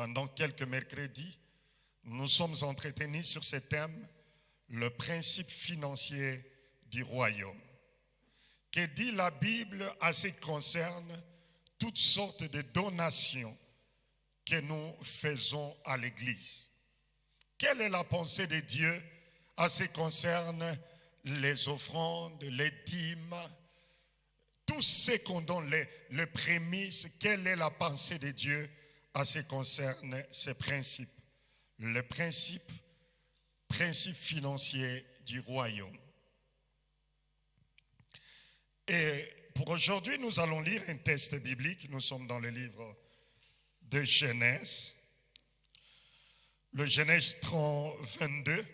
pendant quelques mercredis, nous nous sommes entretenus sur ce thème, le principe financier du royaume. Que dit la Bible à ce qui concerne toutes sortes de donations que nous faisons à l'Église? Quelle est la pensée de Dieu à ce qui concerne les offrandes, les dîmes, tout ce qu'on donne, les prémices? Quelle est la pensée de Dieu à ce qui concerne ces principes? Le principe financier du royaume. Et pour aujourd'hui, nous allons lire un texte biblique. Nous sommes dans le livre de Genèse. Le Genèse 22,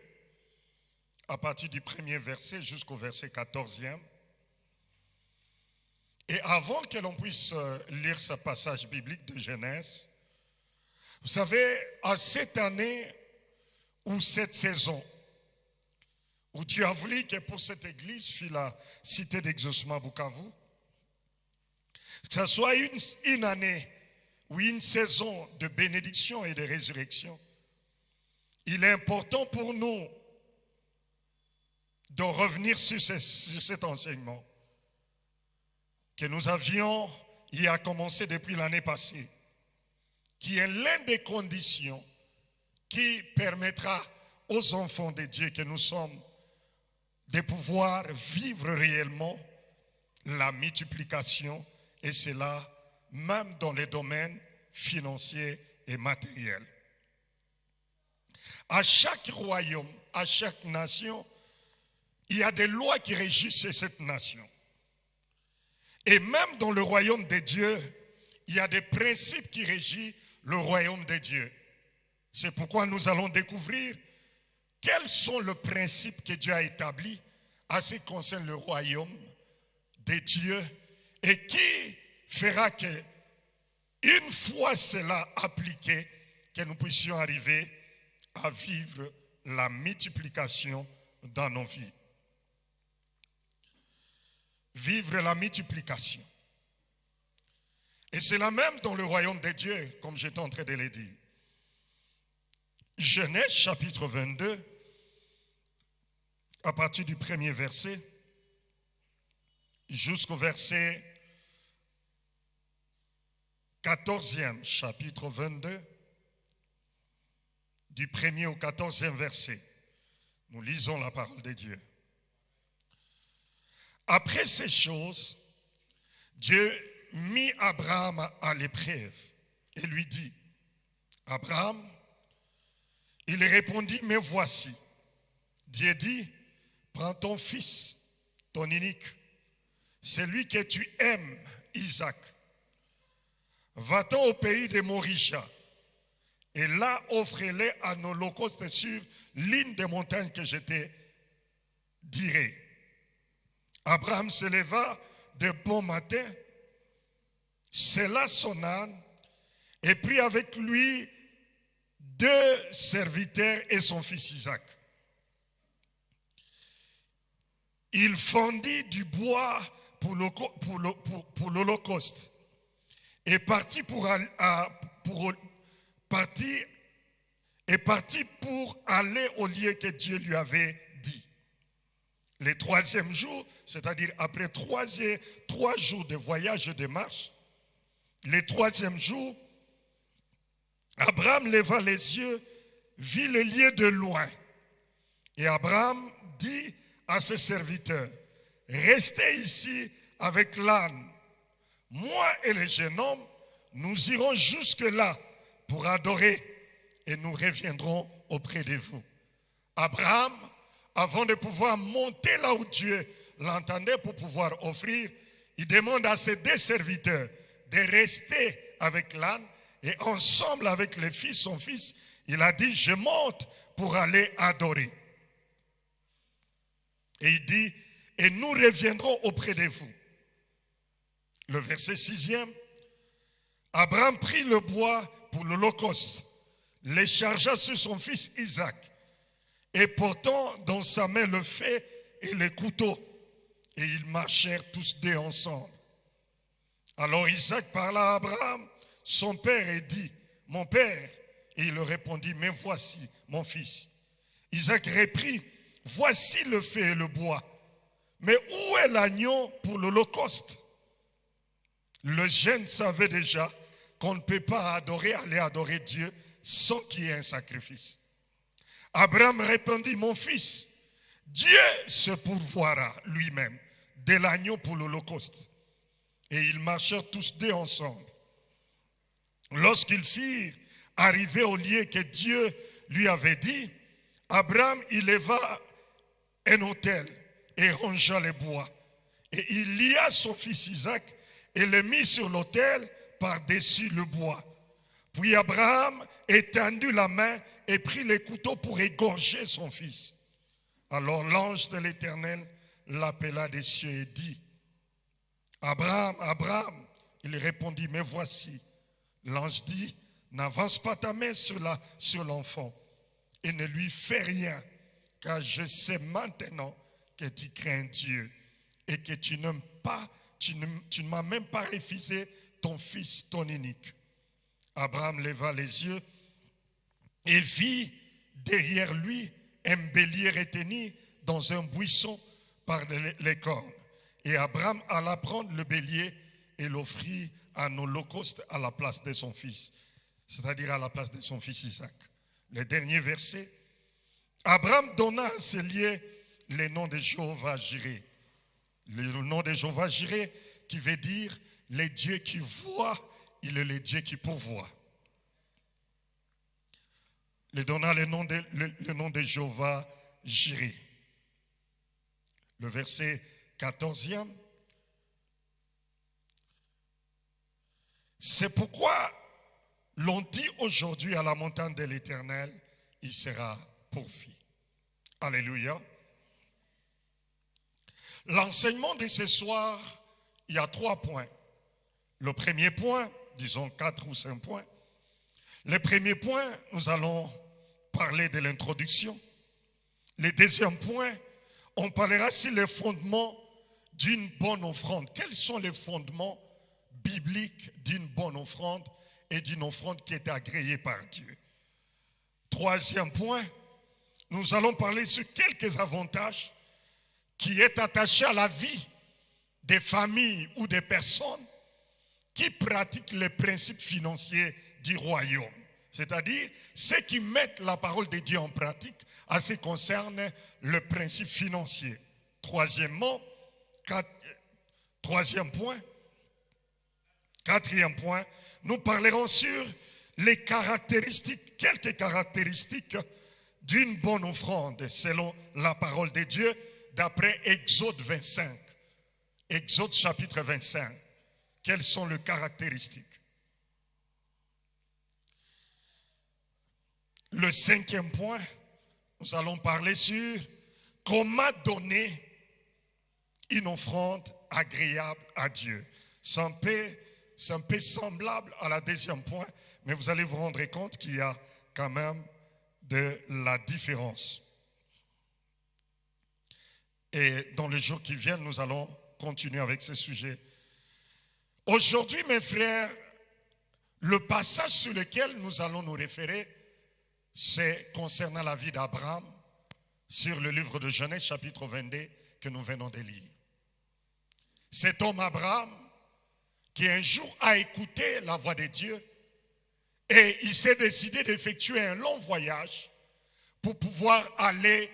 à partir du premier verset jusqu'au verset 14e. Et avant que l'on puisse lire ce passage biblique de Genèse, vous savez, à cette année ou cette saison, où Dieu a voulu que pour cette église, fut la cité d'exaucement Bukavu, que ce soit une année ou une saison de bénédiction et de résurrection, il est important pour nous de revenir sur cet enseignement que nous avions y a commencé depuis l'année passée, qui est l'une des conditions qui permettra aux enfants de Dieu que nous sommes de pouvoir vivre réellement la multiplication, et cela même dans les domaines financiers et matériels. À chaque royaume, à chaque nation, il y a des lois qui régissent cette nation. Et même dans le royaume de Dieu, il y a des principes qui régissent le royaume de Dieu. C'est pourquoi nous allons découvrir quels sont les principes que Dieu a établis à ce qui concerne le royaume de Dieu et qui fera que, une fois cela appliqué, que nous puissions arriver à vivre la multiplication dans nos vies. Vivre la multiplication. Et c'est la même dans le royaume de Dieu, comme j'étais en train de le dire. Genèse chapitre 22, à partir du premier verset jusqu'au verset 14e, chapitre 22, du premier au 14e verset. Nous lisons la parole de Dieu. Après ces choses, Dieu mit Abraham à l'épreuve et lui dit, Abraham, il répondit, mais voici. Dieu dit, prends ton fils, ton unique, celui que tu aimes, Isaac. Va-t'en au pays de Morisha, et là offre-les en holocauste sur l'une des montagnes que je te dirai. Abraham se leva de bon matin, sella son âne, et prit avec lui 2 serviteurs et son fils Isaac. Il fendit du bois pour l'holocauste et partit pour aller au lieu que Dieu lui avait dit. Le 3e jour, c'est-à-dire après 3 jours de voyage et de marche, le 3e jour, Abraham leva les yeux, vit le lieu de loin. Et Abraham dit à ses serviteurs, restez ici avec l'âne. Moi et le jeune homme, nous irons jusque-là pour adorer et nous reviendrons auprès de vous. Abraham, avant de pouvoir monter là où Dieu l'entendait pour pouvoir offrir, il demande à ses 2 serviteurs de rester avec l'âne et ensemble avec le fils, son fils, il a dit, je monte pour aller adorer. Et il dit, et nous reviendrons auprès de vous. Le verset 6e, Abraham prit le bois pour l'holocauste, le chargea sur son fils Isaac, et portant dans sa main le feu et le couteau, et ils marchèrent tous 2 ensemble. Alors Isaac parla à Abraham, son père, et dit, mon père. Et il répondit, mais voici mon fils. Isaac reprit, voici le feu et le bois. Mais où est l'agneau pour l'holocauste? Le jeune savait déjà qu'on ne peut pas aller adorer Dieu sans qu'il y ait un sacrifice. Abraham répondit, mon fils, Dieu se pourvoira lui-même de l'agneau pour l'holocauste. Et ils marchèrent tous deux ensemble. Lorsqu'ils firent arriver au lieu que Dieu lui avait dit, Abraham il leva un autel et rangea les bois. Et il lia son fils Isaac et le mit sur l'autel par-dessus le bois. Puis Abraham étendit la main et prit les couteaux pour égorger son fils. Alors l'ange de l'Éternel l'appela des cieux et dit, Abraham, Abraham, il répondit, mais voici. L'ange dit, n'avance pas ta main sur l'enfant et ne lui fais rien, car je sais maintenant que tu crains Dieu et que tu ne m'as même pas refusé ton fils, ton unique. Abraham leva les yeux et vit derrière lui un bélier retenu dans un buisson par les cornes. Et Abraham alla prendre le bélier et l'offrit en holocauste à la place de son fils, c'est-à-dire à la place de son fils Isaac. Le dernier verset, Abraham donna à ce lieu le nom de Jéhovah-Jireh. Le nom de Jéhovah-Jireh qui veut dire le Dieu qui voit, il est le Dieu qui pourvoit. Il donna le nom de Jéhovah-Jireh. Le verset 14e. C'est pourquoi l'on dit aujourd'hui à la montagne de l'Éternel, il sera pourvu. Alléluia. L'enseignement de ce soir, il y a 3 points. Le premier point, disons 4 ou 5 points. Le premier point, nous allons parler de l'introduction. Le deuxième point, on parlera sur les fondements d'une bonne offrande. Quels sont les fondements bibliques d'une bonne offrande et d'une offrande qui est agréée par Dieu? Troisième point, nous allons parler sur quelques avantages qui est attaché à la vie des familles ou des personnes qui pratiquent les principes financiers du royaume. C'est-à-dire ceux qui mettent la parole de Dieu en pratique en ce qui concerne le principe financier. Quatrième point, nous parlerons sur les caractéristiques, quelques caractéristiques d'une bonne offrande selon la parole de Dieu d'après Exode 25. Exode chapitre 25. Quelles sont les caractéristiques? Le 5e point, nous allons parler sur comment donner une offrande agréable à Dieu. C'est un peu semblable à la deuxième point, mais vous allez vous rendre compte qu'il y a quand même de la différence. Et dans les jours qui viennent, nous allons continuer avec ce sujet. Aujourd'hui, mes frères, le passage sur lequel nous allons nous référer, c'est concernant la vie d'Abraham sur le livre de Genèse chapitre 22 que nous venons de lire. Cet homme Abraham qui un jour a écouté la voix de Dieu et il s'est décidé d'effectuer un long voyage pour pouvoir aller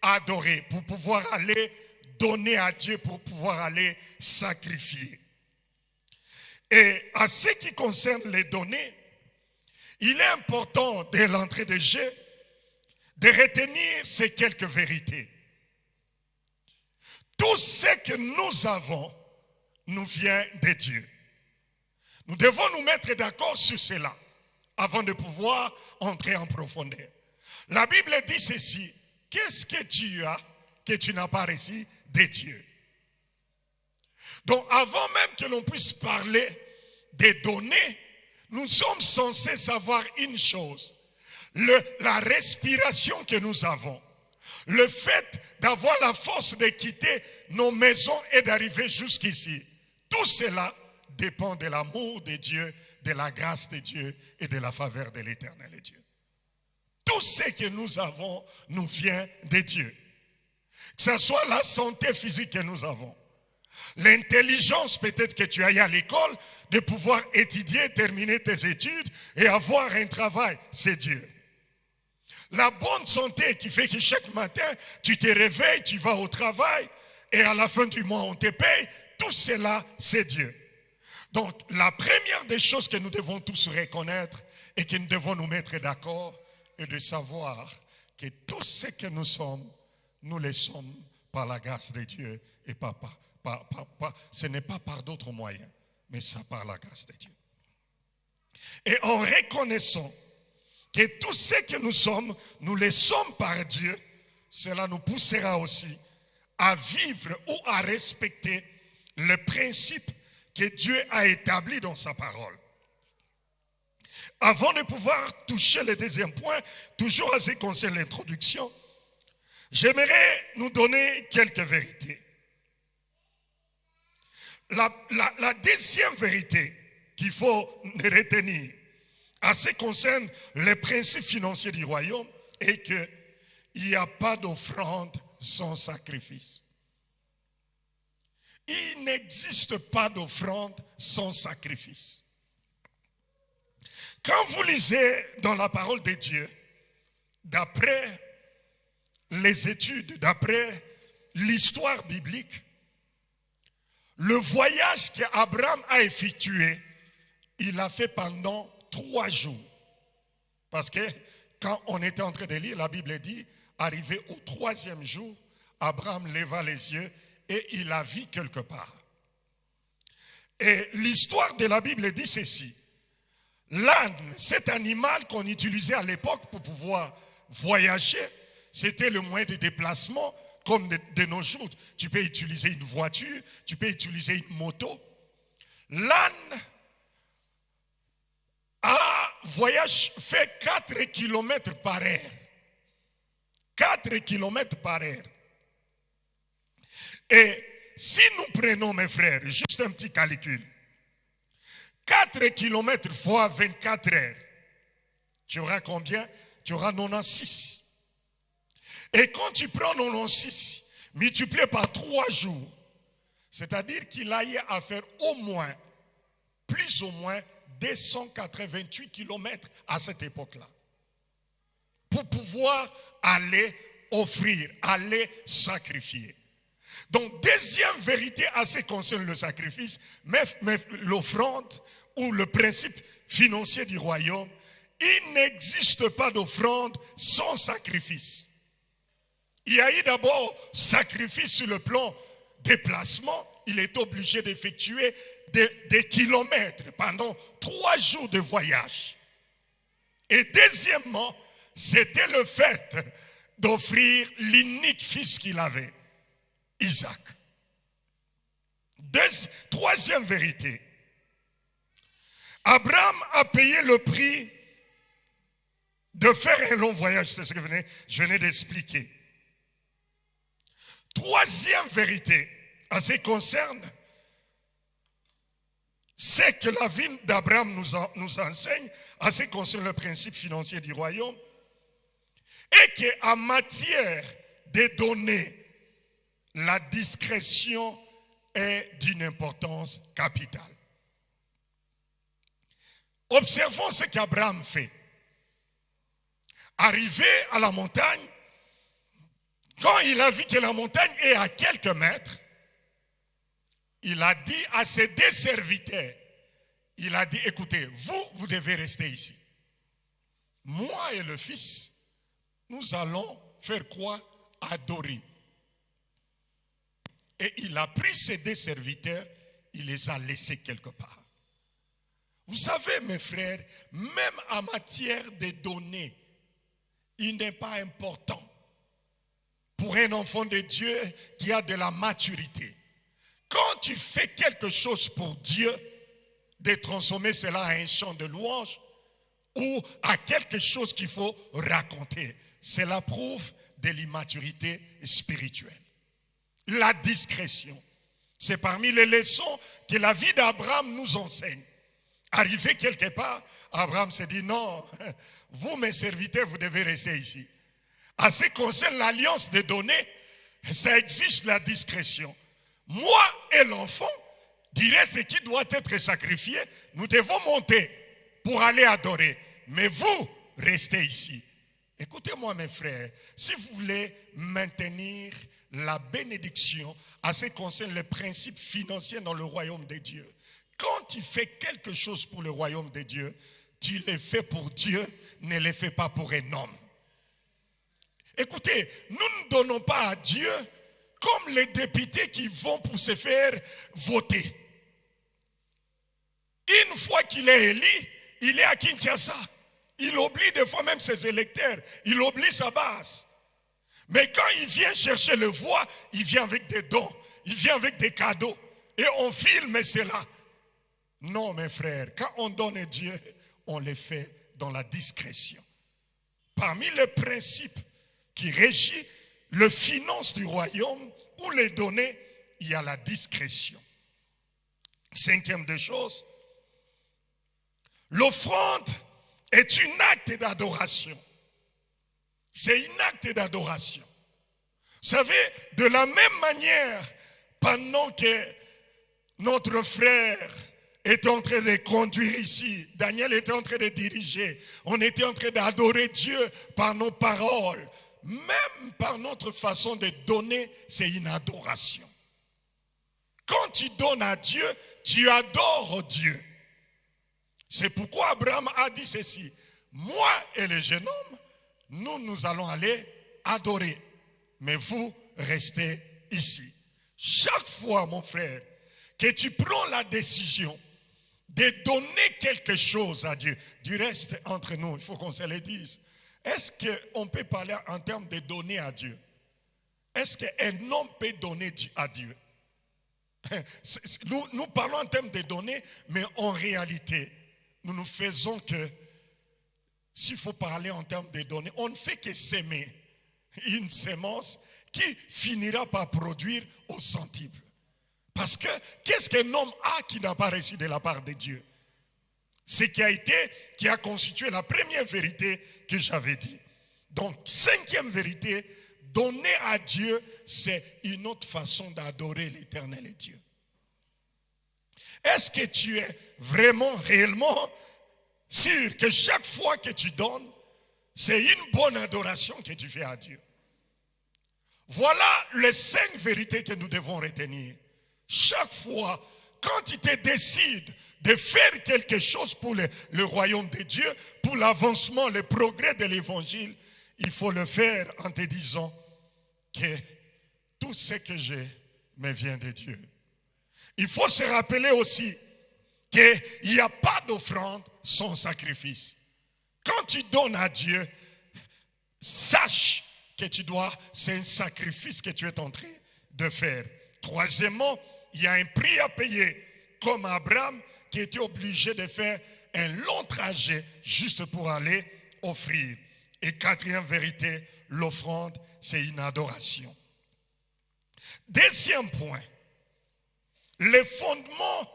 adorer, pour pouvoir aller donner à Dieu, pour pouvoir aller sacrifier. Et à ce qui concerne les données, il est important dès l'entrée de jeu de retenir ces quelques vérités. Tout ce que nous avons nous vient de Dieu. Nous devons nous mettre d'accord sur cela avant de pouvoir entrer en profondeur. La Bible dit ceci: qu'est-ce que tu as que tu n'as pas reçu de Dieu? Donc avant même que l'on puisse parler des données, nous sommes censés savoir une chose: la respiration que nous avons, le fait d'avoir la force de quitter nos maisons et d'arriver jusqu'ici. Tout cela dépend de l'amour de Dieu, de la grâce de Dieu et de la faveur de l'Éternel Dieu. Tout ce que nous avons nous vient de Dieu. Que ce soit la santé physique que nous avons, l'intelligence peut-être que tu as eu à l'école, de pouvoir étudier, terminer tes études et avoir un travail, c'est Dieu. La bonne santé qui fait que chaque matin, tu te réveilles, tu vas au travail et à la fin du mois, on te paye, tout cela, c'est Dieu. Donc, la première des choses que nous devons tous reconnaître et que nous devons nous mettre d'accord est de savoir que tout ce que nous sommes, nous le sommes par la grâce de Dieu et ce n'est pas par d'autres moyens, mais ça par la grâce de Dieu. Et en reconnaissant que tout ce que nous sommes, nous le sommes par Dieu, cela nous poussera aussi à vivre ou à respecter le principe que Dieu a établi dans sa parole. Avant de pouvoir toucher le deuxième point, toujours en ce qui concerne l'introduction, j'aimerais nous donner quelques vérités. La deuxième vérité qu'il faut retenir en ce qui concerne les principes financiers du royaume est qu'il n'y a pas d'offrande sans sacrifice. Il n'existe pas d'offrande sans sacrifice. Quand vous lisez dans la parole de Dieu, d'après les études, d'après l'histoire biblique, le voyage qu'Abraham a effectué, il l'a fait pendant 3 jours. Parce que quand on était en train de lire, la Bible dit, arrivé au 3e jour, Abraham leva les yeux et il a vu quelque part. Et l'histoire de la Bible dit ceci. L'âne, cet animal qu'on utilisait à l'époque pour pouvoir voyager, c'était le moyen de déplacement comme de nos jours. Tu peux utiliser une voiture, tu peux utiliser une moto. L'âne fait 4 km par heure. 4 km par heure. Et si nous prenons, mes frères, juste un petit calcul, 4 km fois 24 heures, tu auras combien? Tu auras 96. Et quand tu prends 96, multiplié par 3 jours, c'est-à-dire qu'il a eu à faire au moins, plus ou moins, 288 km à cette époque-là. Pour pouvoir aller offrir, aller sacrifier. Donc, deuxième vérité à ce qui concerne le sacrifice, mais l'offrande ou le principe financier du royaume, il n'existe pas d'offrande sans sacrifice. Il y a eu d'abord sacrifice sur le plan déplacement. Il est obligé d'effectuer des kilomètres pendant 3 jours de voyage. Et deuxièmement, c'était le fait d'offrir l'unique fils qu'il avait, Isaac. Troisième vérité. Abraham a payé le prix de faire un long voyage. C'est ce que je venais d'expliquer. Troisième vérité, en ce qui concerne c'est que la vie d'Abraham nous enseigne, en ce qui concerne le principe financier du royaume, et qu'en matière de donner, la discrétion est d'une importance capitale. Observons ce qu'Abraham fait. Arrivé à la montagne, quand il a vu que la montagne est à quelques mètres, il a dit à ses 2 serviteurs, il a dit, écoutez, vous devez rester ici. Moi et le fils, nous allons faire quoi? Adorer. Et il a pris ses 2 serviteurs, il les a laissés quelque part. Vous savez, mes frères, même en matière de données, il n'est pas important pour un enfant de Dieu qui a de la maturité. Quand tu fais quelque chose pour Dieu, de transformer cela en un chant de louange ou à quelque chose qu'il faut raconter, cela prouve de l'immaturité spirituelle. La discrétion, c'est parmi les leçons que la vie d'Abraham nous enseigne. Arrivé quelque part, Abraham s'est dit, non, vous mes serviteurs, vous devez rester ici. En ce qui concerne l'alliance des données, ça exige la discrétion. Moi et l'enfant dirait ce qui doit être sacrifié, nous devons monter pour aller adorer. Mais vous, restez ici. Écoutez-moi mes frères, si vous voulez maintenir la bénédiction en ce qui concerne les principes financiers dans le royaume de Dieu, quand tu fais quelque chose pour le royaume de Dieu, tu le fais pour Dieu, ne le fais pas pour un homme. Écoutez, nous ne donnons pas à Dieu comme les députés qui vont pour se faire voter. Une fois qu'il est élu, il est à Kinshasa. Il oublie des fois même ses électeurs. Il oublie sa base. Mais quand il vient chercher le voix, il vient avec des dons. Il vient avec des cadeaux. Et on filme cela. Non, mes frères, quand on donne à Dieu, on le fait dans la discrétion. Parmi les principes qui régissent le finance du royaume ou les données, il y a la discrétion. Cinquième des choses, l'offrande est un acte d'adoration. C'est un acte d'adoration. Vous savez, de la même manière, pendant que notre frère était en train de conduire ici, Daniel était en train de diriger, on était en train d'adorer Dieu par nos paroles, même par notre façon de donner, c'est une adoration. Quand tu donnes à Dieu, tu adores Dieu. C'est pourquoi Abraham a dit ceci. Moi et le jeune homme, nous allons aller adorer. Mais vous, restez ici. Chaque fois, mon frère, que tu prends la décision de donner quelque chose à Dieu, du reste, entre nous, il faut qu'on se le dise. Est-ce qu'on peut parler en termes de donner à Dieu? Est-ce qu'un homme peut donner à Dieu? Nous parlons en termes de donner, mais en réalité, nous nous faisons que, s'il faut parler en termes de données, on ne fait que s'aimer une sémence qui finira par produire au centuple. Parce que, qu'est-ce qu'un homme a qui n'a pas reçu de la part de Dieu? Ce qui a constitué la première vérité que j'avais dit. Donc, cinquième vérité, donner à Dieu, c'est une autre façon d'adorer l'éternel Dieu. Est-ce que tu es vraiment, réellement sûr que chaque fois que tu donnes, c'est une bonne adoration que tu fais à Dieu? Voilà les 5 vérités que nous devons retenir. Chaque fois, quand tu te décides de faire quelque chose pour le royaume de Dieu, pour l'avancement, le progrès de l'évangile, il faut le faire en te disant que tout ce que j'ai me vient de Dieu. Il faut se rappeler aussi qu'il n'y a pas d'offrande sans sacrifice. Quand tu donnes à Dieu, sache que c'est un sacrifice que tu es en train de faire. Troisièmement, il y a un prix à payer, comme Abraham qui était obligé de faire un long trajet juste pour aller offrir. Et quatrième vérité, l'offrande, c'est une adoration. Deuxième point, les fondements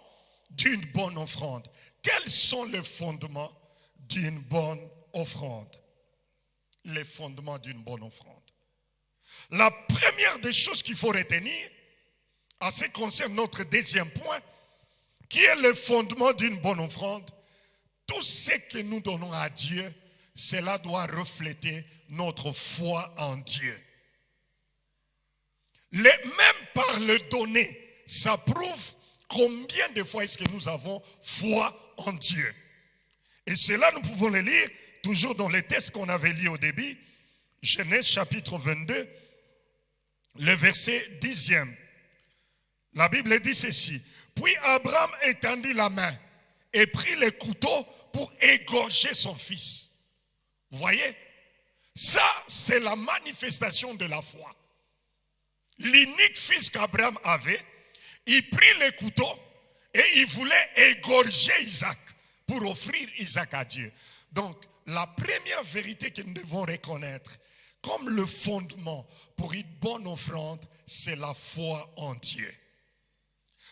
d'une bonne offrande. Quels sont les fondements d'une bonne offrande? Les fondements d'une bonne offrande. La première des choses qu'il faut retenir, en ce qui concerne notre deuxième point, qui est le fondement d'une bonne offrande, tout ce que nous donnons à Dieu, cela doit refléter notre foi en Dieu. Même par le donner, ça prouve combien de fois est-ce que nous avons foi en Dieu. Et cela, nous pouvons le lire toujours dans les textes qu'on avait lus au début. Genèse chapitre 22, le verset 10e. La Bible dit ceci. Puis Abraham étendit la main et prit le couteau pour égorger son fils. Vous voyez? Ça, c'est la manifestation de la foi. L'unique fils qu'Abraham avait, il prit le couteau et il voulait égorger Isaac pour offrir Isaac à Dieu. Donc, la première vérité que nous devons reconnaître comme le fondement pour une bonne offrande, c'est la foi en Dieu.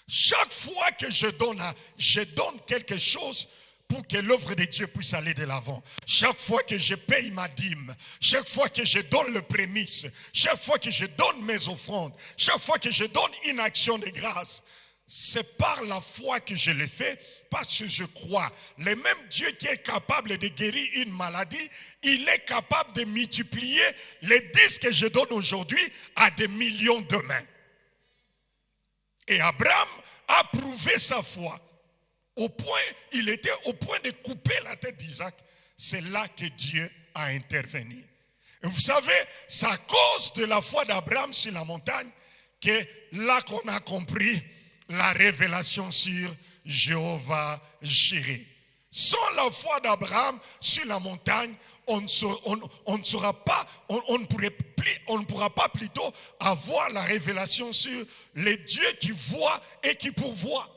Chaque fois que je donne quelque chose pour que l'œuvre de Dieu puisse aller de l'avant. Chaque fois que je paye ma dîme, chaque fois que je donne le prémisse, chaque fois que je donne mes offrandes, chaque fois que je donne une action de grâce, c'est par la foi que je le fais, parce que je crois. Le même Dieu qui est capable de guérir une maladie, il est capable de multiplier les 10 que je donne aujourd'hui à des millions demain. Et Abraham a prouvé sa foi. Il était au point de couper la tête d'Isaac. C'est là que Dieu a intervenu. Et vous savez, c'est à cause de la foi d'Abraham sur la montagne que là qu'on a compris la révélation sur Jéhovah Jireh. Sans la foi d'Abraham sur la montagne, on ne pourra pas plutôt avoir la révélation sur les dieux qui voient et qui pourvoient.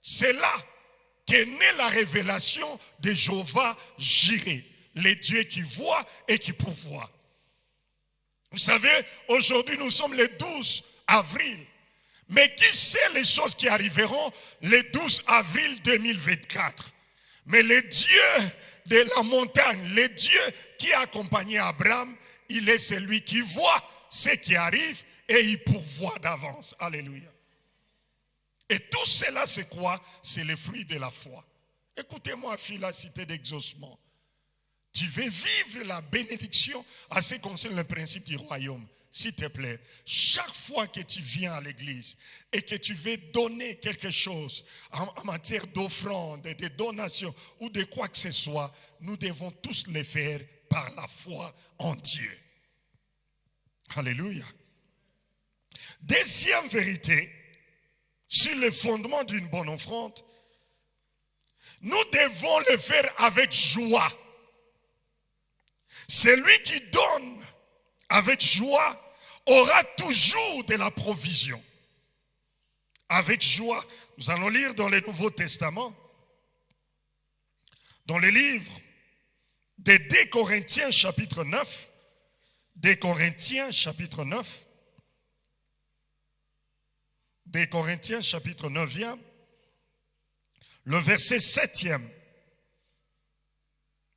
C'est là qu'est née la révélation de Jéhovah Jireh, les dieux qui voient et qui pourvoient. Vous savez, aujourd'hui nous sommes le 12 avril. Mais qui sait les choses qui arriveront le 12 avril 2024? Mais le Dieu de la montagne, le Dieu qui a accompagné Abraham, il est celui qui voit ce qui arrive et il pourvoit d'avance. Alléluia. Et tout cela, c'est quoi? C'est le fruit de la foi. Écoutez-moi, fille, la cité d'exaucement. Tu veux vivre la bénédiction à ce qui concerne le principe du royaume. S'il te plaît, chaque fois que tu viens à l'église et que tu veux donner quelque chose en matière d'offrande, de donation ou de quoi que ce soit, nous devons tous le faire par la foi en Dieu. Alléluia. Deuxième vérité, sur le fondement d'une bonne offrande, nous devons le faire avec joie. Celui qui donne avec joie aura toujours de la provision. Avec joie, nous allons lire dans le Nouveau Testament, dans le livre de 2 Corinthiens chapitre 9, 2 Corinthiens chapitre 9, 2 Corinthiens chapitre 9e, le verset 7e.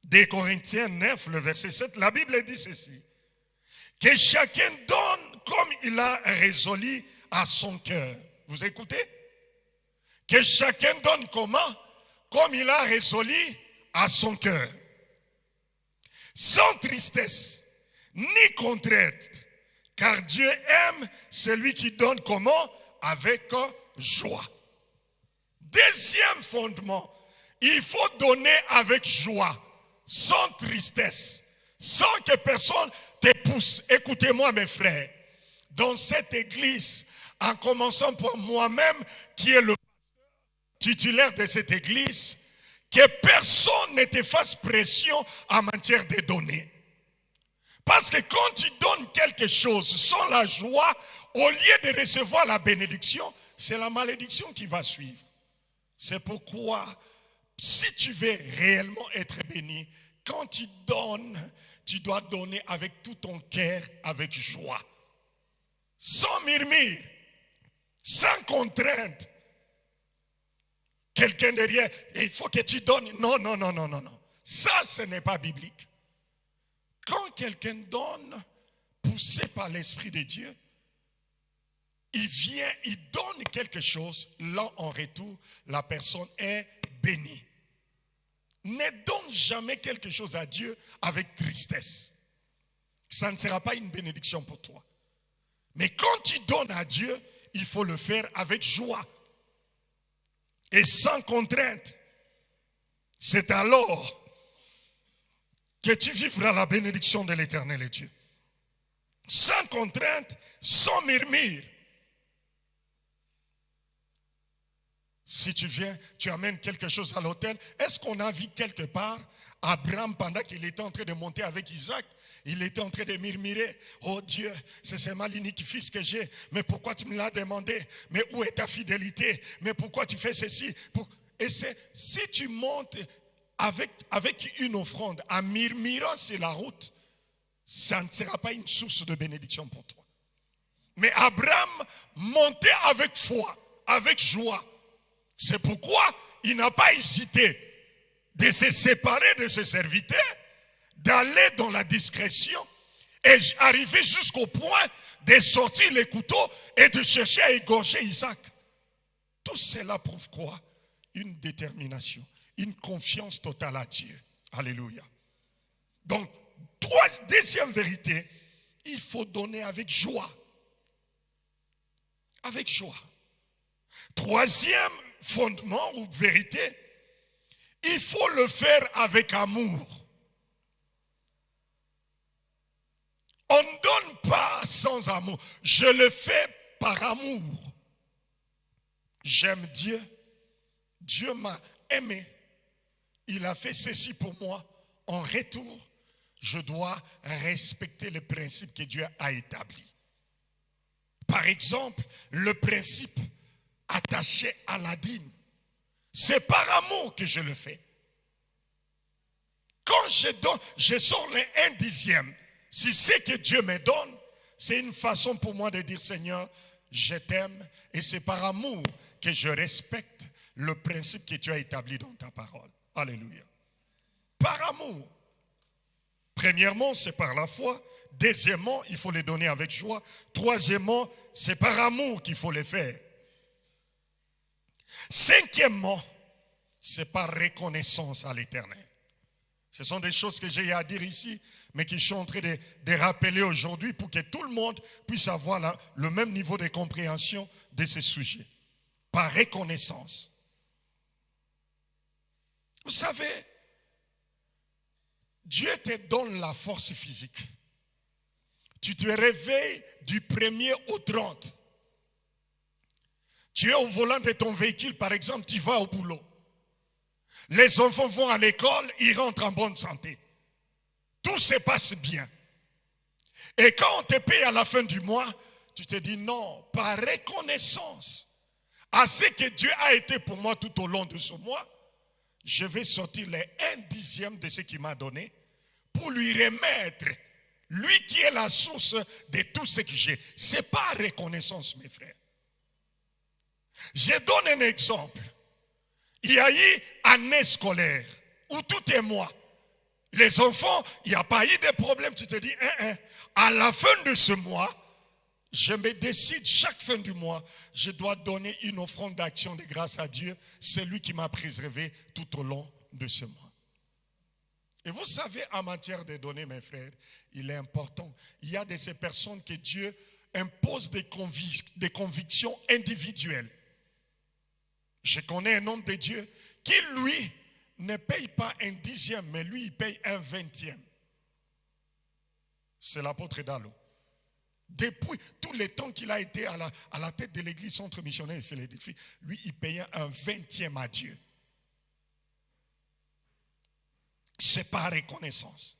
2 Corinthiens 9, le verset 7, la Bible dit ceci. Que chacun donne comme il a résolu à son cœur. Vous écoutez? Que chacun donne comment? Comme il a résolu à son cœur. Sans tristesse, ni contrainte. Car Dieu aime celui qui donne comment? Avec joie. Deuxième fondement, il faut donner avec joie, sans tristesse, sans que personne te pousse. Écoutez-moi mes frères, dans cette église, en commençant par moi-même, qui est le titulaire de cette église, que personne ne te fasse pression en matière de donner. Parce que quand tu donnes quelque chose sans la joie, au lieu de recevoir la bénédiction, c'est la malédiction qui va suivre. C'est pourquoi, si tu veux réellement être béni, quand tu donnes, tu dois donner avec tout ton cœur, avec joie. Sans murmure, sans contrainte. Quelqu'un derrière, il faut que tu donnes. Non, non, non, non, non, non. Ça, ce n'est pas biblique. Quand quelqu'un donne, poussé par l'Esprit de Dieu, il vient, il donne quelque chose, là en retour, la personne est bénie. Ne donne jamais quelque chose à Dieu avec tristesse. Ça ne sera pas une bénédiction pour toi. Mais quand tu donnes à Dieu, il faut le faire avec joie et sans contrainte. C'est alors que tu vivras la bénédiction de l'Éternel Dieu. Sans contrainte, sans murmure. Si tu viens, tu amènes quelque chose à l'autel. Est-ce qu'on a vu quelque part Abraham, pendant qu'il était en train de monter avec Isaac, il était en train de murmurer, oh Dieu, c'est ce mal unique fils que j'ai, mais pourquoi tu me l'as demandé? Mais où est ta fidélité? Mais pourquoi tu fais ceci? Et si tu montes avec une offrande en murmurant sur la route, ça ne sera pas une source de bénédiction pour toi. Mais Abraham montait avec foi. avec joie. C'est pourquoi il n'a pas hésité de se séparer de ses serviteurs, d'aller dans la discrétion et arriver jusqu'au point de sortir les couteaux et de chercher à égorger Isaac. Tout cela prouve quoi? Une détermination, une confiance totale à Dieu. Alléluia. Donc, deuxième vérité, il faut donner avec joie. Avec joie. Troisième fondement ou vérité, il faut le faire avec amour. On ne donne pas sans amour. Je le fais par amour. J'aime Dieu. Dieu m'a aimé. Il a fait ceci pour moi. En retour, je dois respecter les principes que Dieu a établis. Par exemple, le principe attaché à la dîme. C'est par amour que je le fais. Quand je donne, je sors les 1/10. Si c'est que Dieu me donne, c'est une façon pour moi de dire, Seigneur, je t'aime. Et c'est par amour que je respecte le principe que tu as établi dans ta parole. Alléluia. Par amour. Premièrement, c'est par la foi. Deuxièmement, il faut les donner avec joie. Troisièmement, c'est par amour qu'il faut les faire. Cinquièmement, c'est par reconnaissance à l'Éternel. Ce sont des choses que j'ai à dire ici, mais que je suis en train de rappeler aujourd'hui pour que tout le monde puisse avoir le même niveau de compréhension de ce sujet. Par reconnaissance. Vous savez, Dieu te donne la force physique. Tu te réveilles du 1er au 30. Tu es au volant de ton véhicule, par exemple, tu vas au boulot. Les enfants vont à l'école, ils rentrent en bonne santé. Tout se passe bien. Et quand on te paye à la fin du mois, tu te dis non, par reconnaissance à ce que Dieu a été pour moi tout au long de ce mois, je vais sortir les 1/10 de ce qu'il m'a donné pour lui remettre, lui qui est la source de tout ce que j'ai. Ce n'est pas reconnaissance, mes frères. Je donne un exemple. Il y a eu année scolaire où tout est moi. Les enfants, il n'y a pas eu de problème. Tu te dis, à la fin de ce mois, je me décide chaque fin du mois, je dois donner une offrande d'action de grâce à Dieu. C'est lui qui m'a préservé tout au long de ce mois. Et vous savez, en matière de donner, mes frères, il est important. Il y a de ces personnes que Dieu impose des convictions individuelles. Je connais un homme de Dieu qui, lui, ne paye pas 1/10, mais lui, il paye 1/20. C'est l'apôtre Dalo. Depuis tous les temps qu'il a été à la tête de l'église centre missionnaire et Philadelphie, lui, il payait 1/20 à Dieu. C'est par reconnaissance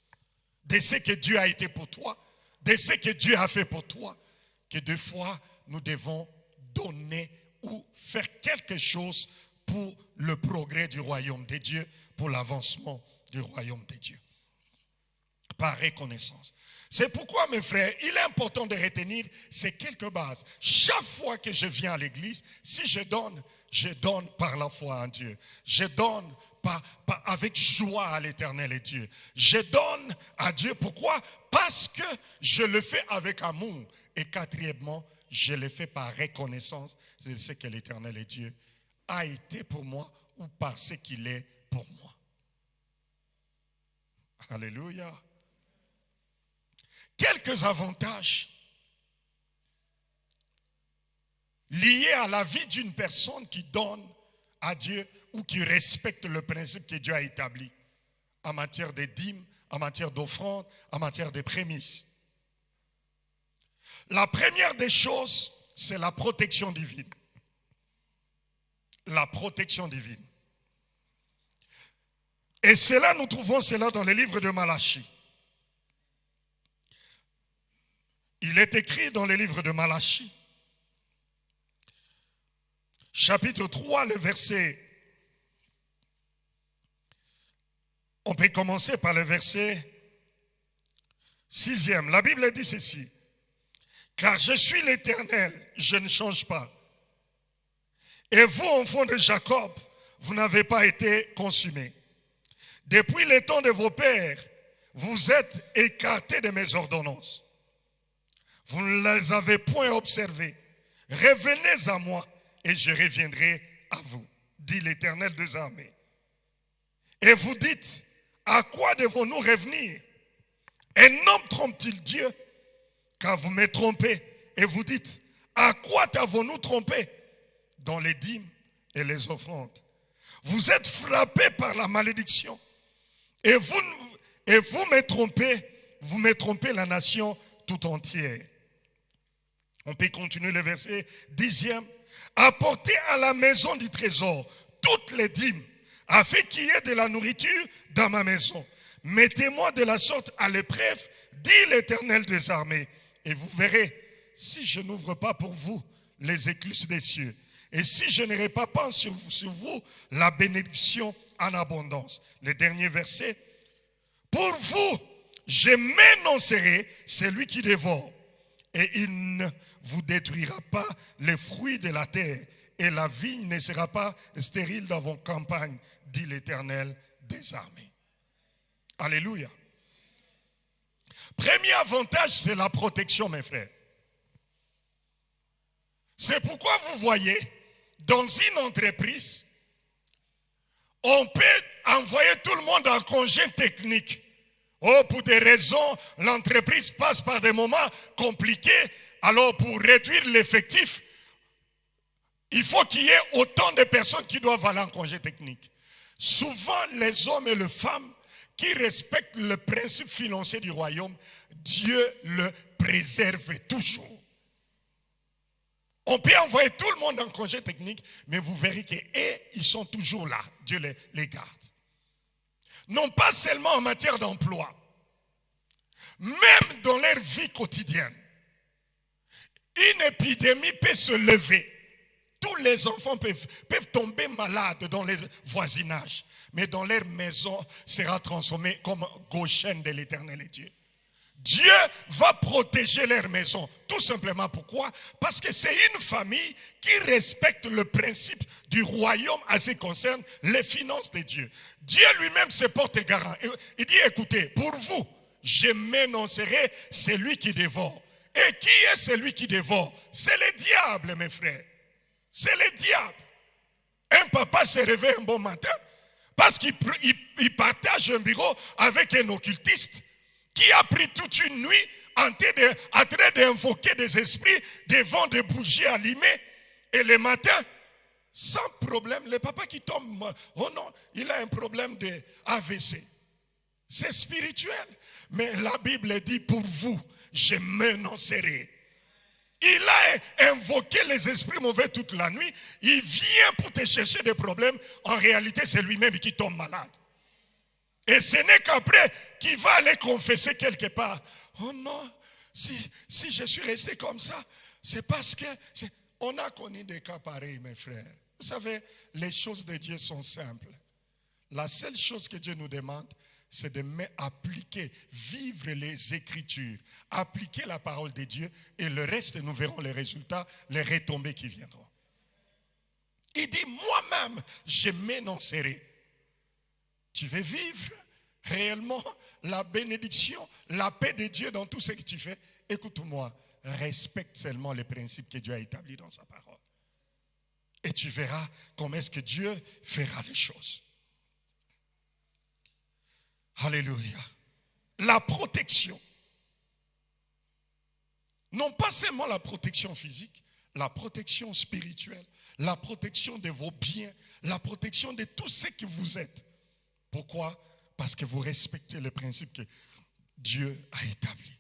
de ce que Dieu a été pour toi, de ce que Dieu a fait pour toi, que des fois, nous devons donner ou faire quelque chose pour le progrès du royaume de Dieu, pour l'avancement du royaume de Dieu. Par reconnaissance. C'est pourquoi, mes frères, il est important de retenir ces quelques bases. Chaque fois que je viens à l'église, si je donne par la foi en Dieu. Je donne avec joie à l'Éternel et Dieu. Je donne à Dieu. Pourquoi? Parce que je le fais avec amour. Et quatrièmement, je le fais par reconnaissance de ce que l'Éternel et Dieu a été pour moi ou par ce qu'il est pour moi. Alléluia. Quelques avantages liés à la vie d'une personne qui donne à Dieu ou qui respecte le principe que Dieu a établi en matière de dîmes, en matière d'offrandes, en matière de prémices. La première des choses, c'est la protection divine. La protection divine. Et cela, nous trouvons cela dans le livre de Malachie. Il est écrit dans le livre de Malachie, chapitre 3, le verset. On peut commencer par le verset 6e. La Bible dit ceci. Car je suis l'Éternel, je ne change pas. Et vous, enfants de Jacob, vous n'avez pas été consumés. Depuis les temps de vos pères, vous êtes écartés de mes ordonnances. Vous ne les avez point observées. Revenez à moi et je reviendrai à vous, dit l'Éternel des armées. Et vous dites, à quoi devons-nous revenir? Un homme trompe-t-il Dieu? Car vous me trompez. Et vous dites, à quoi t'avons-nous trompé? Dans les dîmes et les offrandes. Vous êtes frappés par la malédiction. Et vous me trompez la nation tout entière. On peut continuer le verset 10e. Apportez à la maison du trésor toutes les dîmes, afin qu'il y ait de la nourriture dans ma maison. Mettez-moi de la sorte à l'épreuve, dit l'Éternel des armées. Et vous verrez, si je n'ouvre pas pour vous les écluses des cieux, et si je ne répands pas sur vous la bénédiction en abondance. Le dernier verset. Pour vous, je m'énoncerai celui qui dévore, et il ne vous détruira pas les fruits de la terre, et la vigne ne sera pas stérile dans vos campagnes, dit l'Éternel des armées. Alléluia. Premier avantage, c'est la protection, mes frères. C'est pourquoi vous voyez, dans une entreprise, on peut envoyer tout le monde en congé technique. Oh, pour des raisons, l'entreprise passe par des moments compliqués. Alors, pour réduire l'effectif, il faut qu'il y ait autant de personnes qui doivent aller en congé technique. Souvent, les hommes et les femmes qui respectent le principe financier du royaume, Dieu le préserve toujours. On peut envoyer tout le monde en congé technique, mais vous verrez qu'ils sont toujours là. Dieu les garde. Non pas seulement en matière d'emploi, même dans leur vie quotidienne. Une épidémie peut se lever. Tous les enfants peuvent tomber malades dans les voisinages, mais dans leur maison sera transformée comme Goshen de l'Éternel et Dieu. Dieu va protéger leur maison. Tout simplement pourquoi? Parce que c'est une famille qui respecte le principe du royaume en ce qui concerne les finances de Dieu. Dieu lui-même se porte garant. Il dit, écoutez, pour vous, je m'énoncerai celui qui dévore. Et qui est celui qui dévore? C'est le diable, mes frères. C'est le diable. Un papa se réveille un bon matin parce qu'il partage un bureau avec un occultiste qui a pris toute une nuit en train d'invoquer des esprits devant des bougies allumées. Et le matin, sans problème, le papa qui tombe, oh non, il a un problème de AVC. C'est spirituel. Mais la Bible dit, pour vous, je m'énoncerai. Il a invoqué les esprits mauvais toute la nuit. Il vient pour te chercher des problèmes. En réalité, c'est lui-même qui tombe malade. Et ce n'est qu'après qu'il va aller confesser quelque part. Oh non, si je suis resté comme ça, c'est parce que... On a connu des cas pareils, mes frères. Vous savez, les choses de Dieu sont simples. La seule chose que Dieu nous demande, c'est de appliquer, vivre les Écritures, appliquer la parole de Dieu, et le reste, nous verrons les résultats, les retombées qui viendront. Il dit, moi-même, je m'énoncerai. Tu veux vivre réellement la bénédiction, la paix de Dieu dans tout ce que tu fais? Écoute-moi, respecte seulement les principes que Dieu a établis dans sa parole. Et tu verras comment est-ce que Dieu fera les choses. Alléluia. La protection. Non pas seulement la protection physique, la protection spirituelle, la protection de vos biens, la protection de tout ce que vous êtes. Pourquoi? Parce que vous respectez les principes que Dieu a établis.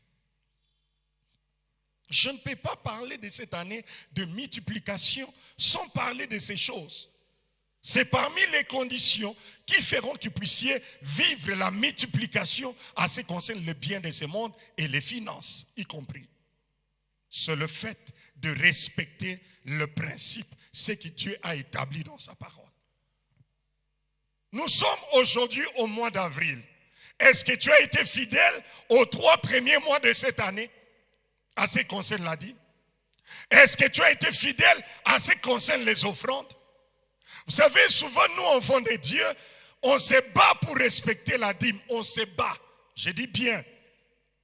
Je ne peux pas parler de cette année de multiplication sans parler de ces choses. C'est parmi les conditions qui feront que vous puissiez vivre la multiplication en ce qui concerne le bien de ce monde et les finances y compris. C'est le fait de respecter le principe, ce que Dieu a établi dans sa parole. Nous sommes aujourd'hui au mois d'avril. Est-ce que tu as été fidèle aux 3 premiers mois de cette année? À ce qui concerne la dîme. Est-ce que tu as été fidèle en ce qui concerne les offrandes? Vous savez, souvent, nous, enfants de Dieu, on se bat pour respecter la dîme. On se bat. Je dis bien,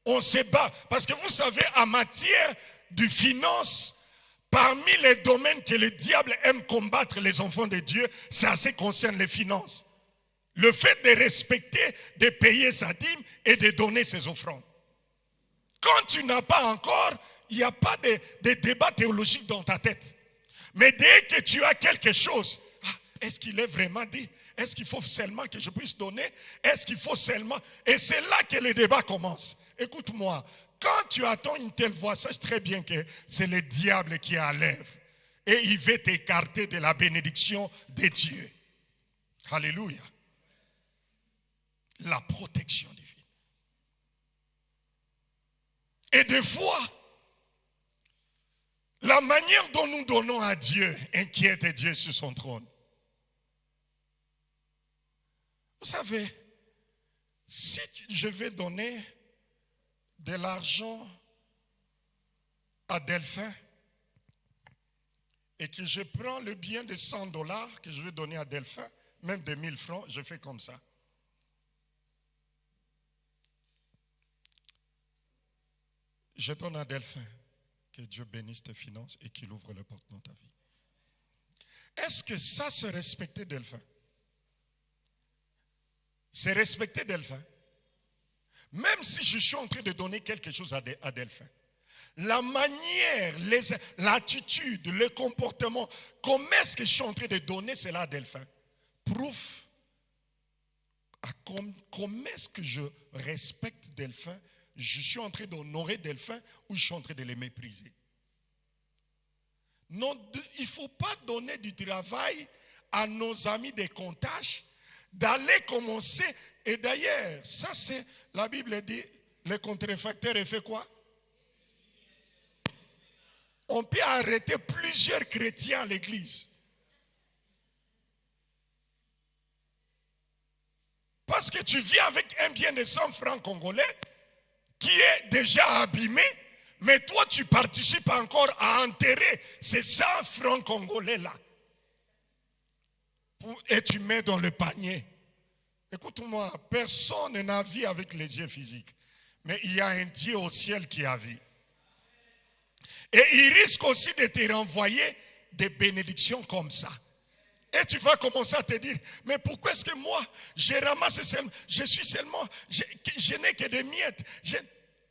on se bat. Parce que vous savez, en matière de finance, parmi les domaines que le diable aime combattre les enfants de Dieu, c'est à ce qui concerne les finances. Le fait de respecter, de payer sa dîme et de donner ses offrandes. Quand tu n'as pas encore, il n'y a pas de débat théologique dans ta tête. Mais dès que tu as quelque chose, est-ce qu'il est vraiment dit? Est-ce qu'il faut seulement que je puisse donner? Est-ce qu'il faut seulement? Et c'est là que le débat commence. Écoute-moi, quand tu attends une telle voix, sache très bien que c'est le diable qui est à l'œuvre. Et il veut t'écarter de la bénédiction de Dieu. Alléluia. La protection divine. Et des fois, la manière dont nous donnons à Dieu inquiète Dieu sur son trône. Vous savez, si je vais donner de l'argent à Delphin et que je prends le bien de $100 que je vais donner à Delphin, même de 1000 francs, je fais comme ça. Je donne à Delphin, que Dieu bénisse tes finances et qu'il ouvre les portes dans ta vie. Est-ce que ça, c'est respecter Delphin? C'est respecter Delphin. Même si je suis en train de donner quelque chose à Delphin, la manière, l'attitude, le comportement, comment est-ce que je suis en train de donner cela à Delphin, prouve comment est-ce que je respecte Delphin. Je suis en train d'honorer Delphin ou je suis en train de les mépriser. Non, il ne faut pas donner du travail à nos amis des comptages d'aller commencer. Et d'ailleurs, ça c'est, la Bible dit, le contrefacteur il fait quoi? On peut arrêter plusieurs chrétiens à l'église. Parce que tu viens avec un bien de 100 francs congolais qui est déjà abîmé, mais toi tu participes encore à enterrer ces 100 francs congolais-là. Et tu mets dans le panier. Écoute-moi, personne n'a vie avec les yeux physiques. Mais il y a un Dieu au ciel qui a vie. Et il risque aussi de te renvoyer des bénédictions comme ça. Et tu vas commencer à te dire, mais pourquoi est-ce que moi, je ramasse seulement, je n'ai que des miettes.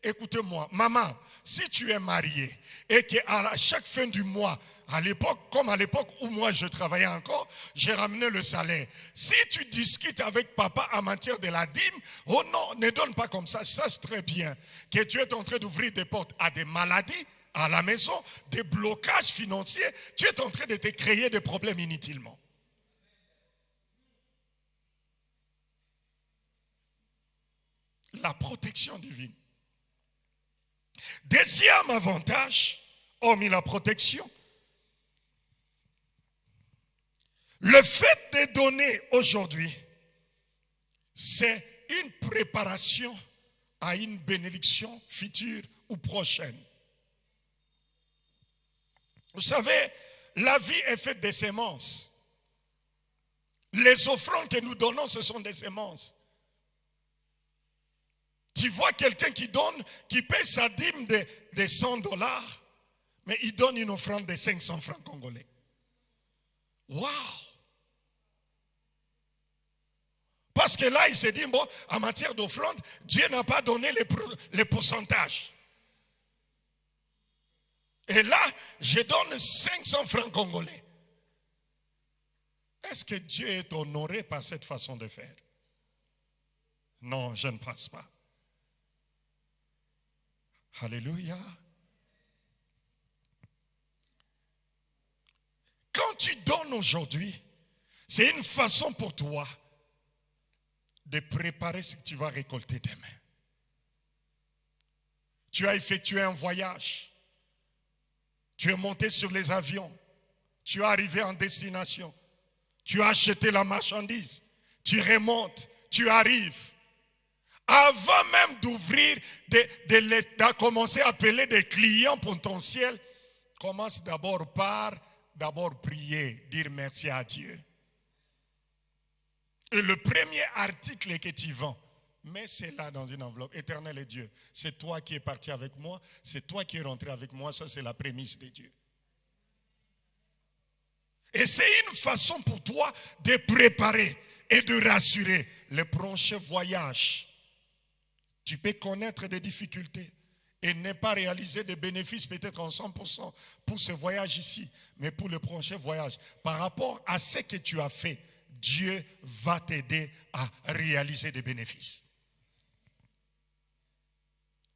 Écoutez-moi, maman, si tu es mariée et qu'à chaque fin du mois, à l'époque, comme à l'époque où moi je travaillais encore, j'ai ramené le salaire. Si tu discutes avec papa en matière de la dîme, oh non, ne donne pas comme ça. Sache très bien que tu es en train d'ouvrir des portes à des maladies à la maison, des blocages financiers. Tu es en train de te créer des problèmes inutilement. La protection divine. Deuxième avantage, hormis la protection, le fait de donner aujourd'hui, c'est une préparation à une bénédiction future ou prochaine. Vous savez, la vie est faite de semences. Les offrandes que nous donnons, ce sont des semences. Tu vois quelqu'un qui donne, qui paie sa dîme de $100, mais il donne une offrande de 500 francs congolais. Waouh! Parce que là, il s'est dit, bon, en matière d'offrande, Dieu n'a pas donné les pourcentages. Et là, je donne 500 francs congolais. Est-ce que Dieu est honoré par cette façon de faire? Non, je ne pense pas. Alléluia. Quand tu donnes aujourd'hui, c'est une façon pour toi de préparer ce que tu vas récolter demain. Tu as effectué un voyage. Tu es monté sur les avions. Tu es arrivé en destination. Tu as acheté la marchandise. Tu remontes. Tu arrives. Avant même d'ouvrir, de commencer à appeler des clients potentiels, commence d'abord prier, dire merci à Dieu. Et le premier article que tu vends, mais c'est là dans une enveloppe. Éternel est Dieu. C'est toi qui es parti avec moi. C'est toi qui es rentré avec moi. Ça, c'est la prémisse de Dieu. Et c'est une façon pour toi de préparer et de rassurer le prochain voyage. Tu peux connaître des difficultés et ne pas réaliser des bénéfices peut-être en 100% pour ce voyage ici. Mais pour le prochain voyage, par rapport à ce que tu as fait, Dieu va t'aider à réaliser des bénéfices.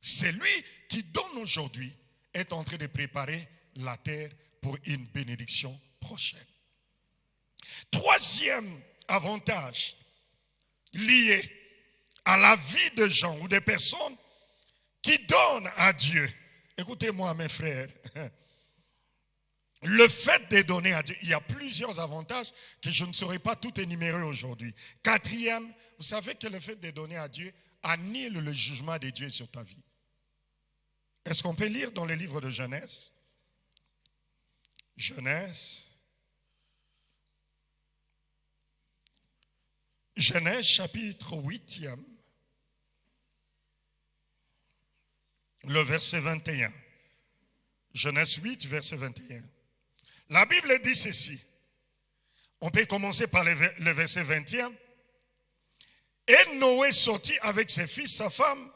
C'est lui qui donne aujourd'hui, est en train de préparer la terre pour une bénédiction prochaine. Troisième avantage lié à la vie de gens ou des personnes qui donnent à Dieu. Écoutez-moi mes frères, le fait de donner à Dieu, il y a plusieurs avantages que je ne saurais pas tout énumérer aujourd'hui. Quatrième, vous savez que le fait de donner à Dieu annule le jugement de Dieu sur ta vie. Est-ce qu'on peut lire dans le livre de Genèse? Genèse chapitre 8e, le verset 21. Genèse 8, verset 21. La Bible dit ceci. On peut commencer par le verset 21. Et Noé sortit avec ses fils, sa femme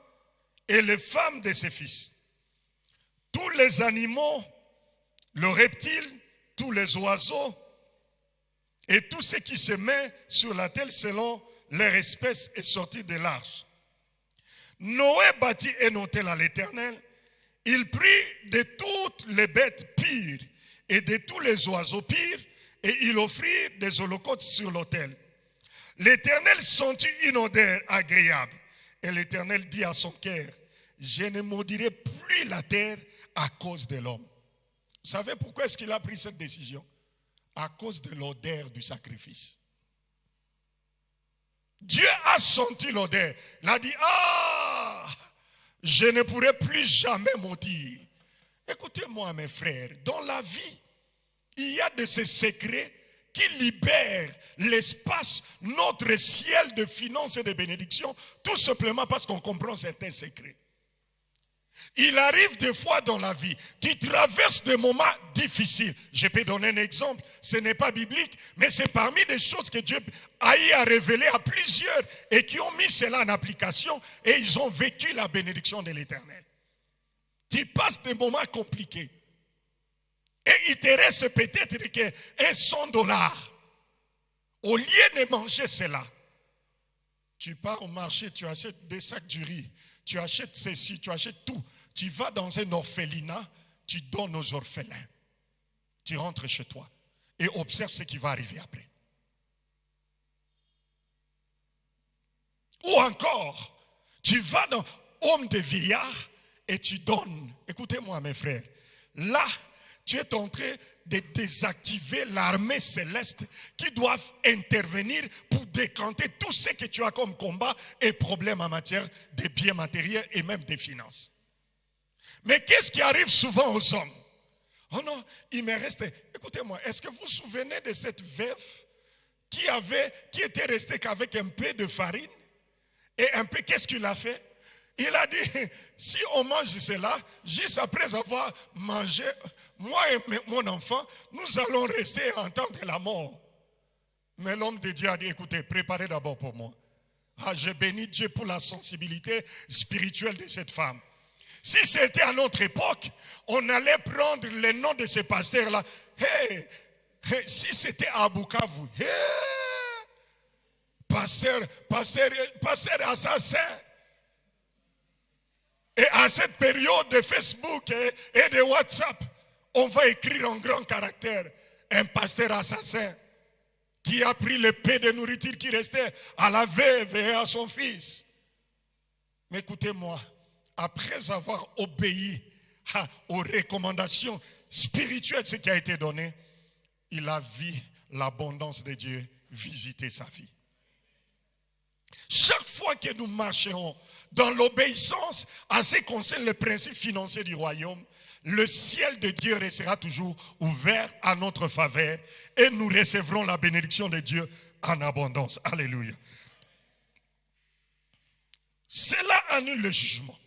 et les femmes de ses fils. Tous les animaux, le reptile, tous les oiseaux et tout ce qui se met sur la terre selon leur espèce est sorti de l'arche. Noé bâtit un autel à l'Éternel. Il prit de toutes les bêtes pires et de tous les oiseaux pires et il offrit des holocaustes sur l'autel. L'Éternel sentit une odeur agréable et l'Éternel dit à son cœur, je ne maudirai plus la terre à cause de l'homme. Vous savez pourquoi est-ce qu'il a pris cette décision? À cause de l'odeur du sacrifice. Dieu a senti l'odeur. Il a dit, je ne pourrai plus jamais maudire. Écoutez-moi mes frères, dans la vie, il y a de ces secrets qui libèrent l'espace, notre ciel de finances et de bénédictions, tout simplement parce qu'on comprend certains secrets. Il arrive des fois dans la vie, tu traverses des moments difficiles. Je peux donner un exemple, ce n'est pas biblique, mais c'est parmi les choses que Dieu a eu à révéler à plusieurs et qui ont mis cela en application et ils ont vécu la bénédiction de l'Éternel. Tu passes des moments compliqués et il te reste peut-être $100. Au lieu de manger cela, tu pars au marché, tu achètes des sacs du riz, tu achètes ceci, tu achètes tout. Tu vas dans un orphelinat, tu donnes aux orphelins. Tu rentres chez toi et observe ce qui va arriver après. Ou encore, tu vas dans homme de vieillard et tu donnes. Écoutez-moi mes frères, là, tu es en train de désactiver l'armée céleste qui doit intervenir pour décanter tout ce que tu as comme combat et problème en matière de biens matériels et même des finances. Mais qu'est-ce qui arrive souvent aux hommes? Oh non, il me reste... Écoutez-moi, est-ce que vous vous souvenez de cette veuve qui était restée qu'avec un peu de farine? Et un peu, qu'est-ce qu'il a fait? Il a dit, si on mange cela, juste après avoir mangé, moi et mon enfant, nous allons rester à entendre la mort. Mais l'homme de Dieu a dit, écoutez, préparez d'abord pour moi. Je bénis Dieu pour la sensibilité spirituelle de cette femme. Si c'était à notre époque, on allait prendre les noms de ces pasteurs-là. Si c'était à Bukavu, pasteur assassin. Et à cette période de Facebook et de WhatsApp, on va écrire en grand caractère un pasteur assassin qui a pris le peu de nourriture qui restait à la veuve et à son fils. Mais écoutez-moi, après avoir obéi aux recommandations spirituelles, ce qui a été donné, il a vu l'abondance de Dieu visiter sa vie. Chaque fois que nous marcherons dans l'obéissance à ce qui concerne les principes financiers du royaume, le ciel de Dieu restera toujours ouvert à notre faveur et nous recevrons la bénédiction de Dieu en abondance. Alléluia. Cela annule le jugement.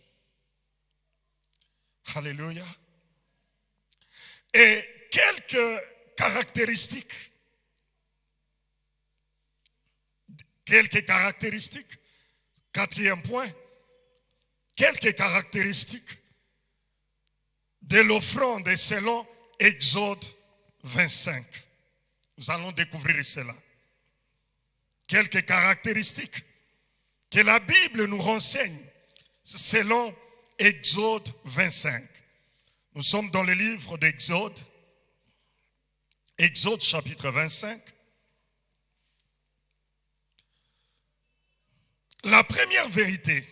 Alléluia. Et quelques caractéristiques. Quatrième point. Quelques caractéristiques de l'offrande selon Exode 25. Nous allons découvrir cela. Quelques caractéristiques que la Bible nous renseigne selon Exode 25. Nous sommes dans le livre d'Exode, Exode chapitre 25. La première vérité,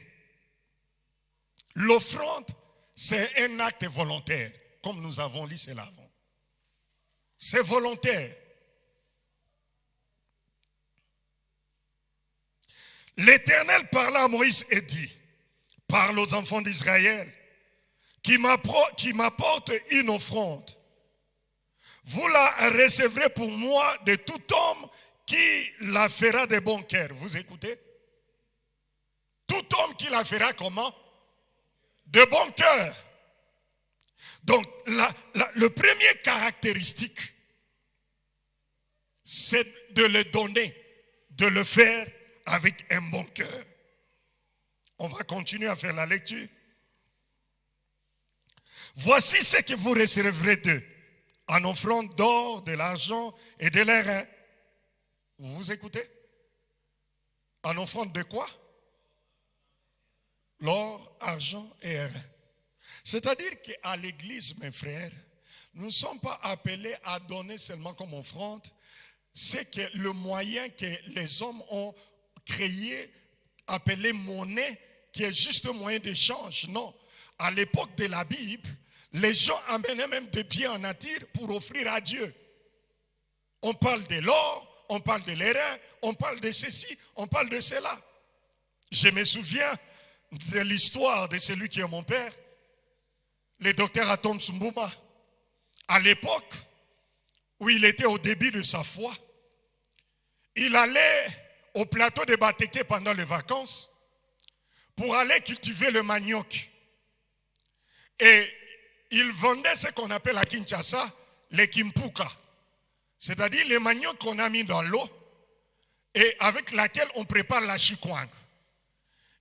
l'offrande, c'est un acte volontaire, comme nous avons lu cela avant. C'est volontaire. L'Éternel parla à Moïse et dit, parle aux enfants d'Israël, qui m'apportent une offrande. Vous la recevrez pour moi de tout homme qui la fera de bon cœur. Vous écoutez? Tout homme qui la fera comment? De bon cœur. Donc, le premier caractéristique, c'est de le donner, de le faire avec un bon cœur. On va continuer à faire la lecture. Voici ce que vous recevrez d'eux, en offrande d'or, de l'argent et de l'airain. Vous écoutez? En offrande de quoi? L'or, argent et airain. C'est-à-dire qu'à l'église, mes frères, nous ne sommes pas appelés à donner seulement comme offrande. C'est que le moyen que les hommes ont créé, appelé monnaie, qui est juste un moyen d'échange. Non. À l'époque de la Bible, les gens amenaient même des biens en nature pour offrir à Dieu. On parle de l'or, on parle de l'airain, on parle de ceci, on parle de cela. Je me souviens de l'histoire de celui qui est mon père, le docteur Atom Sumbouma. À l'époque où il était au début de sa foi, il allait au plateau de Bateke pendant les vacances pour aller cultiver le manioc. Et il vendait ce qu'on appelle à Kinshasa les kimpuka. C'est-à-dire les maniocs qu'on a mis dans l'eau et avec laquelle on prépare la chikwang.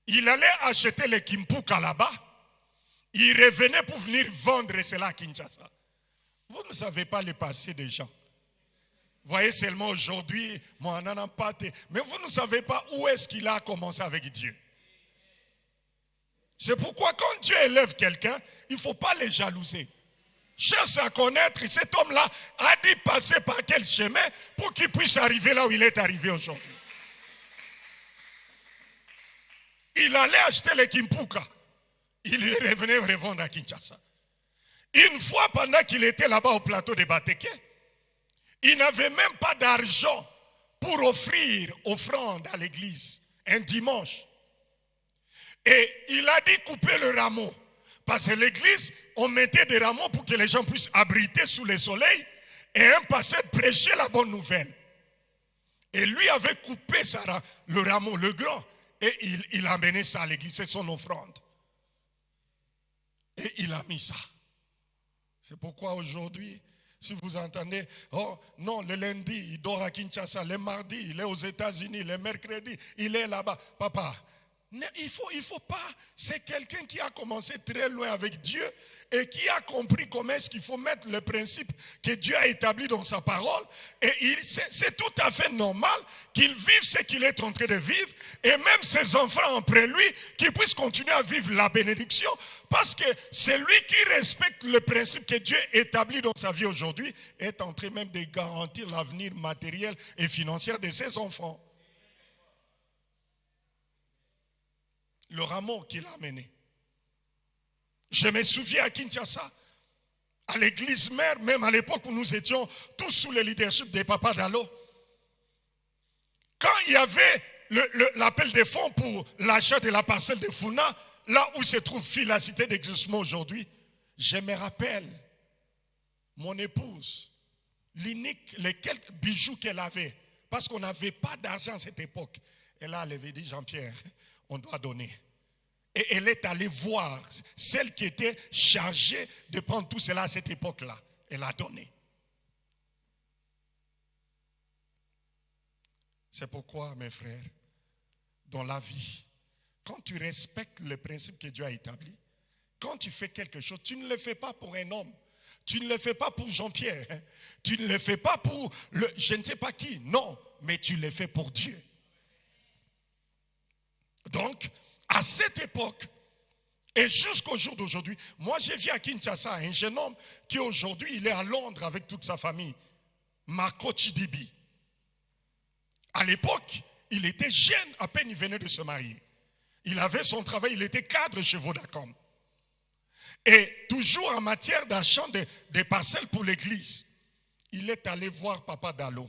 Il allait acheter les kimpuka là-bas. Il revenait pour venir vendre cela à Kinshasa. Vous ne savez pas le passé des gens. Vous voyez seulement aujourd'hui, mais vous ne savez pas où est-ce qu'il a commencé avec Dieu. C'est pourquoi quand Dieu élève quelqu'un, il ne faut pas les jalouser. Cherche à connaître cet homme-là a dû passer par quel chemin pour qu'il puisse arriver là où il est arrivé aujourd'hui. Il allait acheter les kimpuka. Il revenait revendre à Kinshasa. Une fois pendant qu'il était là-bas au plateau de Bateke, il n'avait même pas d'argent pour offrir offrande à l'église un dimanche. Et il a dit couper le rameau. Parce que l'église, on mettait des rameaux pour que les gens puissent abriter sous le soleil et un pasteur prêchait la bonne nouvelle. Et lui avait coupé le rameau, le grand, et il a amené ça à l'église, c'est son offrande. Et il a mis ça. C'est pourquoi aujourd'hui, si vous entendez, oh non, le lundi, il dort à Kinshasa, le mardi, il est aux États-Unis, le mercredi, il est là-bas. Papa, il faut pas, c'est quelqu'un qui a commencé très loin avec Dieu et qui a compris comment est-ce qu'il faut mettre le principe que Dieu a établi dans sa parole. Et c'est tout à fait normal qu'il vive ce qu'il est en train de vivre et même ses enfants après lui, qu'ils puissent continuer à vivre la bénédiction parce que c'est lui qui respecte le principe que Dieu établit dans sa vie aujourd'hui est en train même de garantir l'avenir matériel et financier de ses enfants. Le rameau qu'il a amené. Je me souviens à Kinshasa, à l'église mère, même à l'époque où nous étions tous sous le leadership des papas Dalo. Quand il y avait l'appel des fonds pour l'achat de la parcelle de Funa, là où se trouve la cité d'exaucement aujourd'hui, Je me rappelle, mon épouse, les quelques bijoux qu'elle avait, parce qu'on n'avait pas d'argent à cette époque. Et là, elle avait dit, Jean-Pierre, on doit donner. Et elle est allée voir celle qui était chargée de prendre tout cela à cette époque-là. Elle a donné. C'est pourquoi, mes frères, dans la vie, quand tu respectes le principe que Dieu a établi, quand tu fais quelque chose, tu ne le fais pas pour un homme. Tu ne le fais pas pour Jean-Pierre. Hein. Tu ne le fais pas pour je ne sais pas qui. Non, mais tu le fais pour Dieu. Donc, à cette époque, et jusqu'au jour d'aujourd'hui, moi j'ai vu à Kinshasa un jeune homme qui aujourd'hui, il est à Londres avec toute sa famille. Marco Chidibi. À l'époque, il était jeune, à peine il venait de se marier. Il avait son travail, il était cadre chez Vodacom. Et toujours en matière d'achat des parcelles pour l'église, il est allé voir Papa Dalo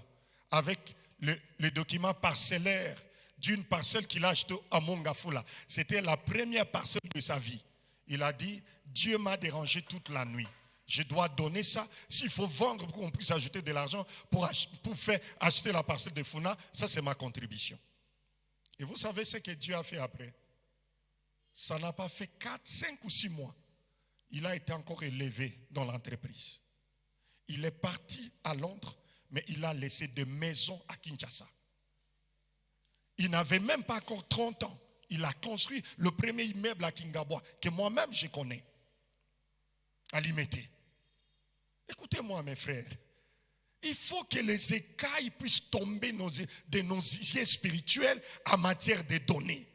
avec le document parcellaire d'une parcelle qu'il a achetée à Mongafula. C'était la première parcelle de sa vie. Il a dit, Dieu m'a dérangé toute la nuit. Je dois donner ça. S'il faut vendre pour qu'on puisse ajouter de l'argent pour faire acheter la parcelle de Funa, ça c'est ma contribution. Et vous savez ce que Dieu a fait après? Ça n'a pas fait 4, 5 ou 6 mois. Il a été encore élevé dans l'entreprise. Il est parti à Londres, mais il a laissé des maisons à Kinshasa. Il n'avait même pas encore 30 ans. Il a construit le premier immeuble à Kingabwa, que moi-même je connais, à Limete. Écoutez-moi mes frères, il faut que les écailles puissent tomber de nos yeux spirituels en matière de données.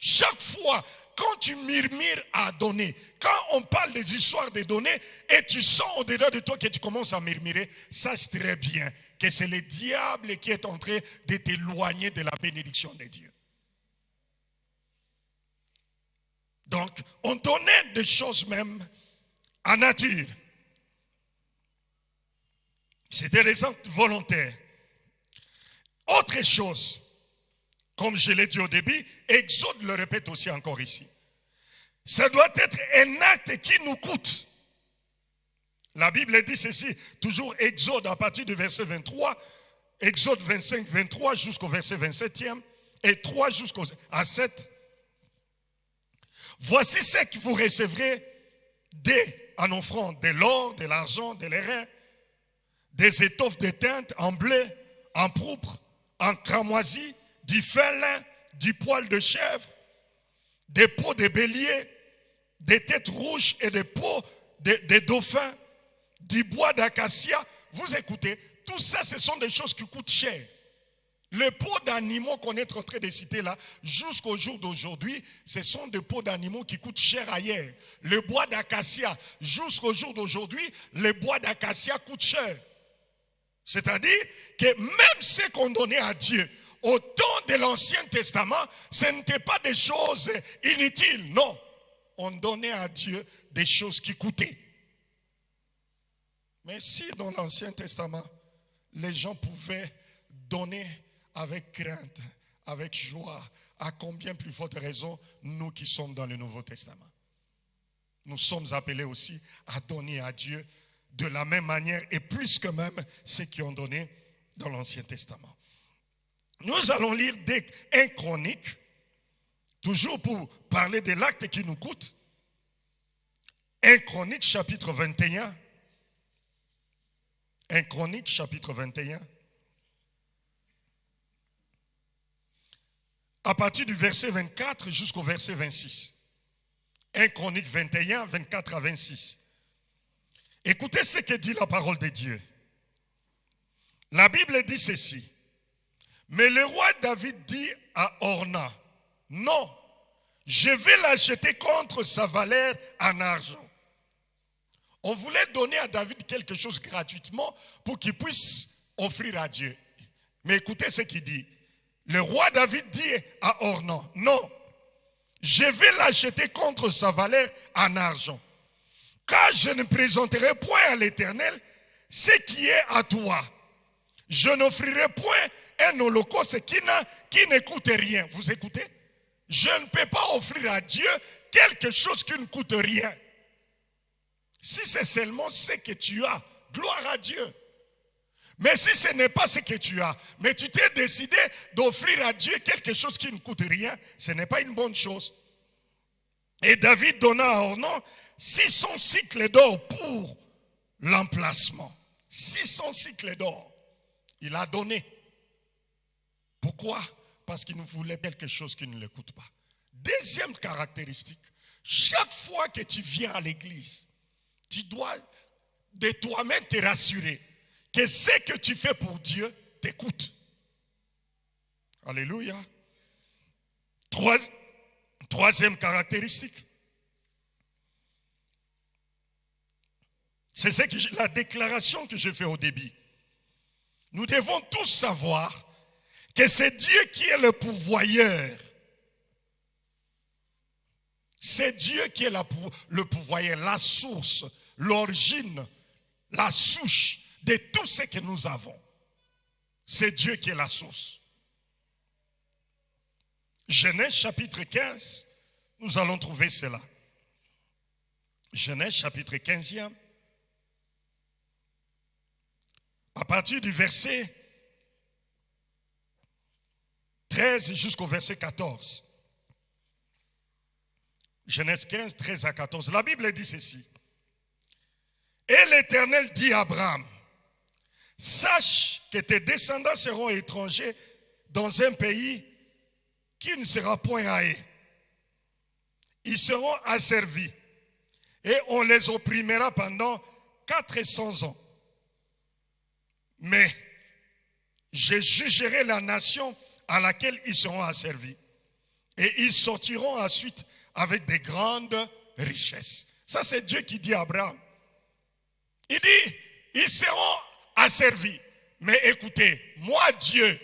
Chaque fois, quand tu murmures à donner, quand on parle des histoires de données et tu sens au-dedans de toi que tu commences à murmurer, sache très bien que c'est le diable qui est en train de t'éloigner de la bénédiction de Dieu. Donc, on donnait des choses même en nature. C'était des actes volontaires. Autre chose, comme je l'ai dit au début, Exode le répète aussi encore ici. Ça doit être un acte qui nous coûte. La Bible dit ceci, toujours Exode à partir du verset 23, Exode 25, 23 jusqu'au verset 27e et 3 jusqu'à 7. Voici ce que vous recevrez en offrande de l'or, de l'argent, de l'airain, des étoffes de teinte en bleu, en pourpre, en cramoisi, du fin lin, du poil de chèvre, des peaux de bélier, des têtes rouges et des peaux de dauphins, du bois d'acacia. Vous écoutez, tout ça, ce sont des choses qui coûtent cher. Les peaux d'animaux qu'on est en train de citer là, jusqu'au jour d'aujourd'hui, ce sont des peaux d'animaux qui coûtent cher ailleurs. Le bois d'acacia, jusqu'au jour d'aujourd'hui, le bois d'acacia coûte cher. C'est-à-dire que même ce qu'on donnait à Dieu, au temps de l'Ancien Testament, ce n'était pas des choses inutiles, non. On donnait à Dieu des choses qui coûtaient. Mais si dans l'Ancien Testament, les gens pouvaient donner avec crainte, avec joie, à combien plus forte raison nous qui sommes dans le Nouveau Testament. Nous sommes appelés aussi à donner à Dieu de la même manière et plus que même ceux qui ont donné dans l'Ancien Testament. Nous allons lire 1 Chronique, toujours pour parler de l'acte qui nous coûte. 1 Chronique chapitre 21. 1 Chronique chapitre 21. À partir du verset 24 jusqu'au verset 26. 1 Chronique 21, 24 à 26. Écoutez ce que dit la parole de Dieu. La Bible dit ceci. Mais le roi David dit à Orna, non, je vais l'acheter contre sa valeur en argent. On voulait donner à David quelque chose gratuitement pour qu'il puisse offrir à Dieu. Mais écoutez ce qu'il dit. Le roi David dit à Orna, non, je vais l'acheter contre sa valeur en argent. Car je ne présenterai point à l'Éternel ce qui est à toi. Je n'offrirai point un holocauste qui ne coûte rien. Vous écoutez? Je ne peux pas offrir à Dieu quelque chose qui ne coûte rien. Si c'est seulement ce que tu as, gloire à Dieu. Mais si ce n'est pas ce que tu as, mais tu t'es décidé d'offrir à Dieu quelque chose qui ne coûte rien, ce n'est pas une bonne chose. Et David donna à Ornan 600 cycles d'or pour l'emplacement. 600 cycles d'or. Il a donné. Pourquoi? Parce qu'il nous voulait quelque chose qui ne le coûte pas. Deuxième caractéristique, chaque fois que tu viens à l'église, tu dois de toi-même te rassurer que ce que tu fais pour Dieu t'écoute. Alléluia. Troisième caractéristique, c'est la déclaration que je fais au début. Nous devons tous savoir que c'est Dieu qui est le pourvoyeur. C'est Dieu qui est le pourvoyeur, la source, l'origine, la souche de tout ce que nous avons. C'est Dieu qui est la source. Genèse chapitre 15, nous allons trouver cela. Genèse chapitre 15e, à partir du verset 13 jusqu'au verset 14. Genèse 15, 13 à 14. La Bible dit ceci. Et l'Éternel dit à Abraham, sache que tes descendants seront étrangers dans un pays qui ne sera point à eux. Ils seront asservis et on les opprimera pendant 400 ans. Mais je jugerai la nation à laquelle ils seront asservis. Et ils sortiront ensuite avec des grandes richesses. Ça, c'est Dieu qui dit à Abraham. Il dit, ils seront asservis. Mais écoutez, moi Dieu,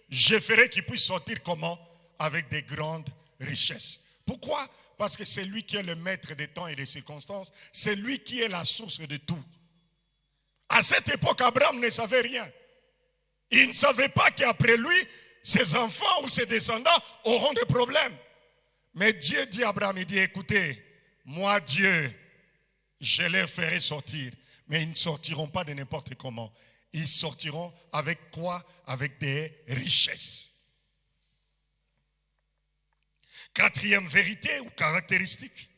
je ferai qu'ils puissent sortir comment? Avec des grandes richesses. Pourquoi? Parce que c'est lui qui est le maître des temps et des circonstances. C'est lui qui est la source de tout. À cette époque, Abraham ne savait rien. Il ne savait pas qu'après lui, ses enfants ou ses descendants auront des problèmes. Mais Dieu dit à Abraham, il dit, écoutez, moi Dieu, je les ferai sortir. Mais ils ne sortiront pas de n'importe comment. Ils sortiront avec quoi? Avec des richesses. Quatrième vérité ou caractéristique.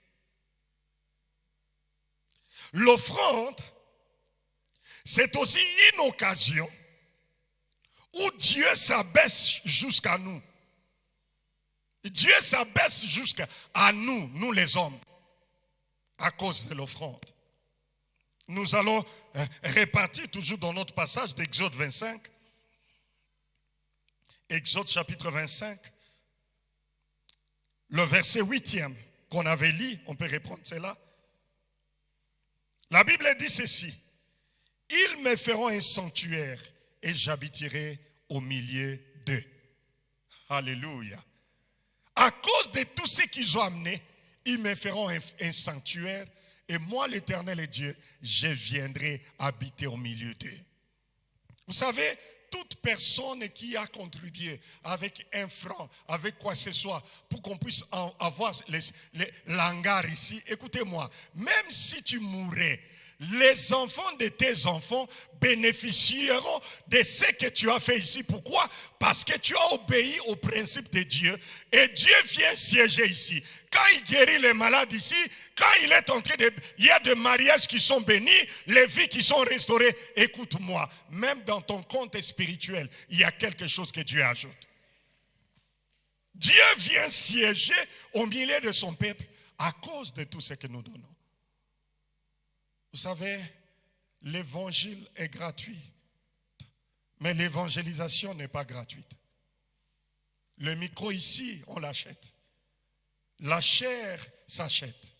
L'offrande, c'est aussi une occasion où Dieu s'abaisse jusqu'à nous. Dieu s'abaisse jusqu'à nous, nous les hommes, à cause de l'offrande. Nous allons répartir toujours dans notre passage d'Exode 25. Exode chapitre 25. Le verset 8e qu'on avait lu, on peut reprendre cela. La Bible dit ceci. Ils me feront un sanctuaire et j'habiterai au milieu d'eux. Alléluia. À cause de tout ce qu'ils ont amené, ils me feront un sanctuaire et moi, l'Éternel et Dieu, je viendrai habiter au milieu d'eux. Vous savez, toute personne qui a contribué avec un franc, avec quoi que ce soit, pour qu'on puisse avoir l'hangar ici, écoutez-moi, même si tu mourrais, les enfants de tes enfants bénéficieront de ce que tu as fait ici. Pourquoi? Parce que tu as obéi au principe de Dieu et Dieu vient siéger ici. Quand il guérit les malades ici, quand il est entré il y a des mariages qui sont bénis, les vies qui sont restaurées. Écoute-moi, même dans ton compte spirituel, il y a quelque chose que Dieu ajoute. Dieu vient siéger au milieu de son peuple à cause de tout ce que nous donnons. Vous savez, l'évangile est gratuit, mais l'évangélisation n'est pas gratuite. Le micro ici, on l'achète. La chair s'achète.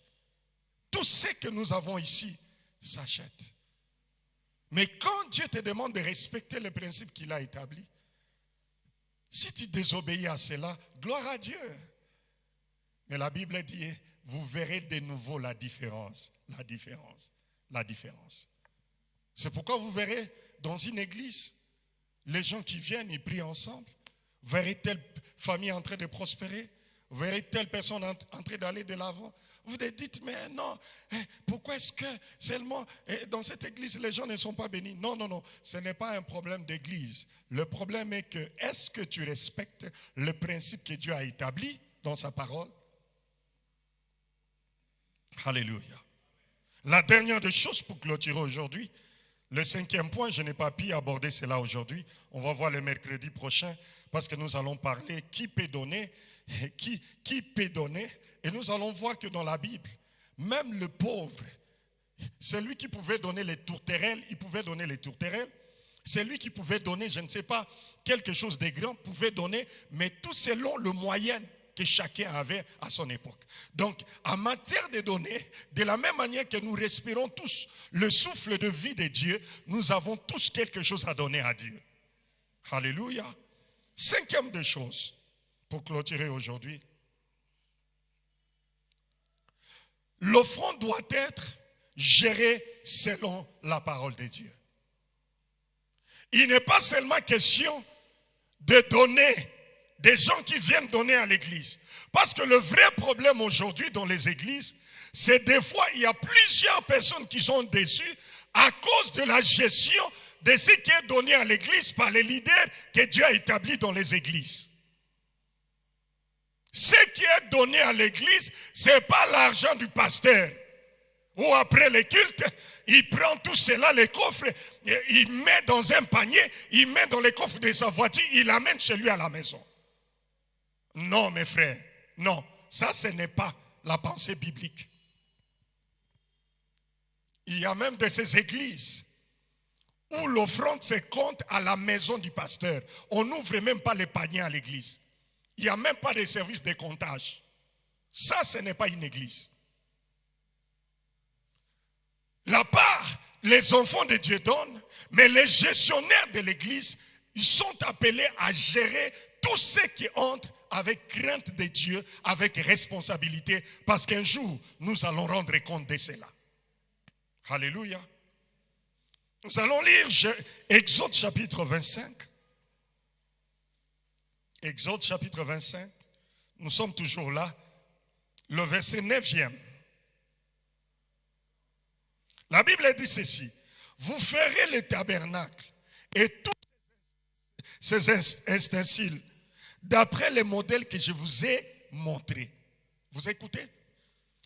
Tout ce que nous avons ici s'achète. Mais quand Dieu te demande de respecter le principe qu'il a établi, si tu désobéis à cela, gloire à Dieu. Mais la Bible dit, vous verrez de nouveau la différence. La différence. La différence. C'est pourquoi vous verrez dans une église, les gens qui viennent, ils prient ensemble. Vous verrez telle famille en train de prospérer. Vous verrez telle personne en train d'aller de l'avant. Vous vous dites, mais non, pourquoi est-ce que seulement dans cette église, les gens ne sont pas bénis? Non, non, non, ce n'est pas un problème d'église. Le problème est que, est-ce que tu respectes le principe que Dieu a établi dans sa parole? Alléluia. La dernière des choses pour clôturer aujourd'hui, le 5e point, je n'ai pas pu aborder cela aujourd'hui. On va voir le mercredi prochain parce que nous allons parler qui peut donner, qui peut donner. Et nous allons voir que dans la Bible, même le pauvre, celui qui pouvait donner les tourterelles, il pouvait donner les tourterelles. Celui qui pouvait donner, je ne sais pas, quelque chose de grand, pouvait donner, mais tout selon le moyen que chacun avait à son époque. Donc, en matière de donner, de la même manière que nous respirons tous le souffle de vie de Dieu, nous avons tous quelque chose à donner à Dieu. Alléluia. 5e des choses, pour clôturer aujourd'hui. L'offrande doit être gérée selon la parole de Dieu. Il n'est pas seulement question de donner des gens qui viennent donner à l'église. Parce que le vrai problème aujourd'hui dans les églises, c'est des fois il y a plusieurs personnes qui sont déçues à cause de la gestion de ce qui est donné à l'église par les leaders que Dieu a établis dans les églises. Ce qui est donné à l'église, ce n'est pas l'argent du pasteur. Ou après les cultes, il prend tout cela, les coffres, il met dans un panier, il met dans les coffres de sa voiture, il l'amène chez lui à la maison. Non, mes frères, non, ça ce n'est pas la pensée biblique. Il y a même de ces églises où l'offrande se compte à la maison du pasteur. On n'ouvre même pas les paniers à l'église. Il n'y a même pas de service de comptage. Ça, ce n'est pas une église. La part, les enfants de Dieu donnent, mais les gestionnaires de l'église, ils sont appelés à gérer tout ce qui entre avec crainte de Dieu, avec responsabilité, parce qu'un jour, nous allons rendre compte de cela. Alléluia. Nous allons lire Exode chapitre 25. Exode chapitre 25, nous sommes toujours là, le verset 9e. La Bible dit ceci, vous ferez le tabernacle et tous ces ustensiles d'après les modèles que je vous ai montrés. Vous écoutez?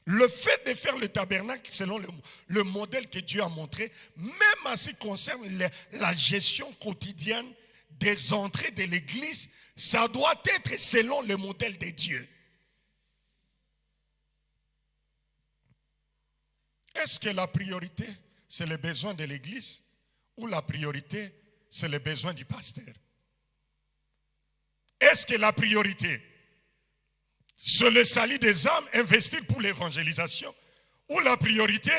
Le fait de faire le tabernacle selon le modèle que Dieu a montré, même en ce qui concerne la gestion quotidienne des entrées de l'église, ça doit être selon le modèle de Dieu. Est-ce que la priorité, c'est les besoins de l'église ou la priorité, c'est les besoins du pasteur? Est-ce que la priorité, c'est le salut des âmes, investir pour l'évangélisation, ou la priorité,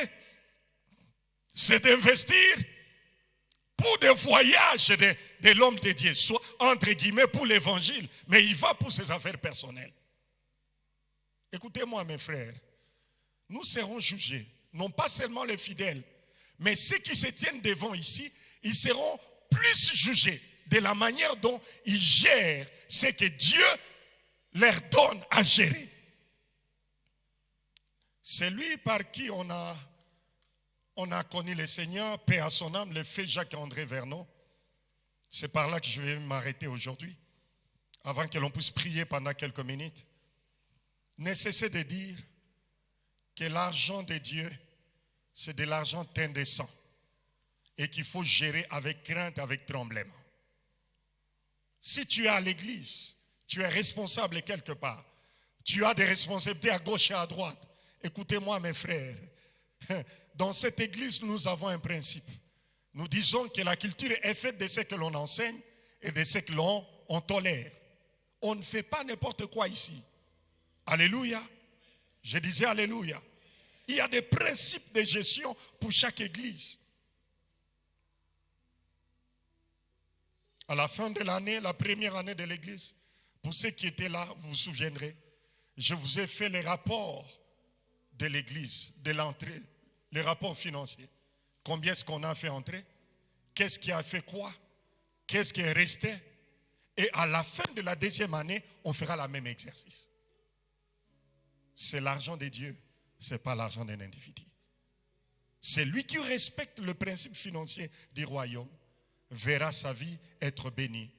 c'est d'investir pour des voyages de l'homme de Dieu, soit entre guillemets pour l'évangile, mais il va pour ses affaires personnelles. Écoutez-moi mes frères, nous serons jugés, non pas seulement les fidèles, mais ceux qui se tiennent devant ici, ils seront plus jugés de la manière dont ils gèrent ce que Dieu leur donne à gérer. C'est lui par qui on a connu le Seigneur, paix à son âme, le fait Jacques-André Vernon. C'est par là que je vais m'arrêter aujourd'hui, avant que l'on puisse prier pendant quelques minutes. Ne cessez de dire que l'argent de Dieu, c'est de l'argent indécent et qu'il faut gérer avec crainte, avec tremblement. Si tu es à l'église, tu es responsable quelque part, tu as des responsabilités à gauche et à droite. Écoutez-moi mes frères, dans cette église nous avons un principe. Nous disons que la culture est faite de ce que l'on enseigne et de ce que l'on tolère. On ne fait pas n'importe quoi ici. Alléluia. Je disais alléluia. Il y a des principes de gestion pour chaque église. À la fin de l'année, la première année de l'église, pour ceux qui étaient là, vous vous souviendrez, je vous ai fait les rapports de l'église, de l'entrée, les rapports financiers. Combien est-ce qu'on a fait entrer? Qu'est-ce qui a fait quoi? Qu'est-ce qui est resté? Et à la fin de la deuxième année, on fera le même exercice. C'est l'argent de Dieu. ce n'est pas l'argent d'un individu. C'est lui qui respecte le principe financier du royaume, verra sa vie être bénie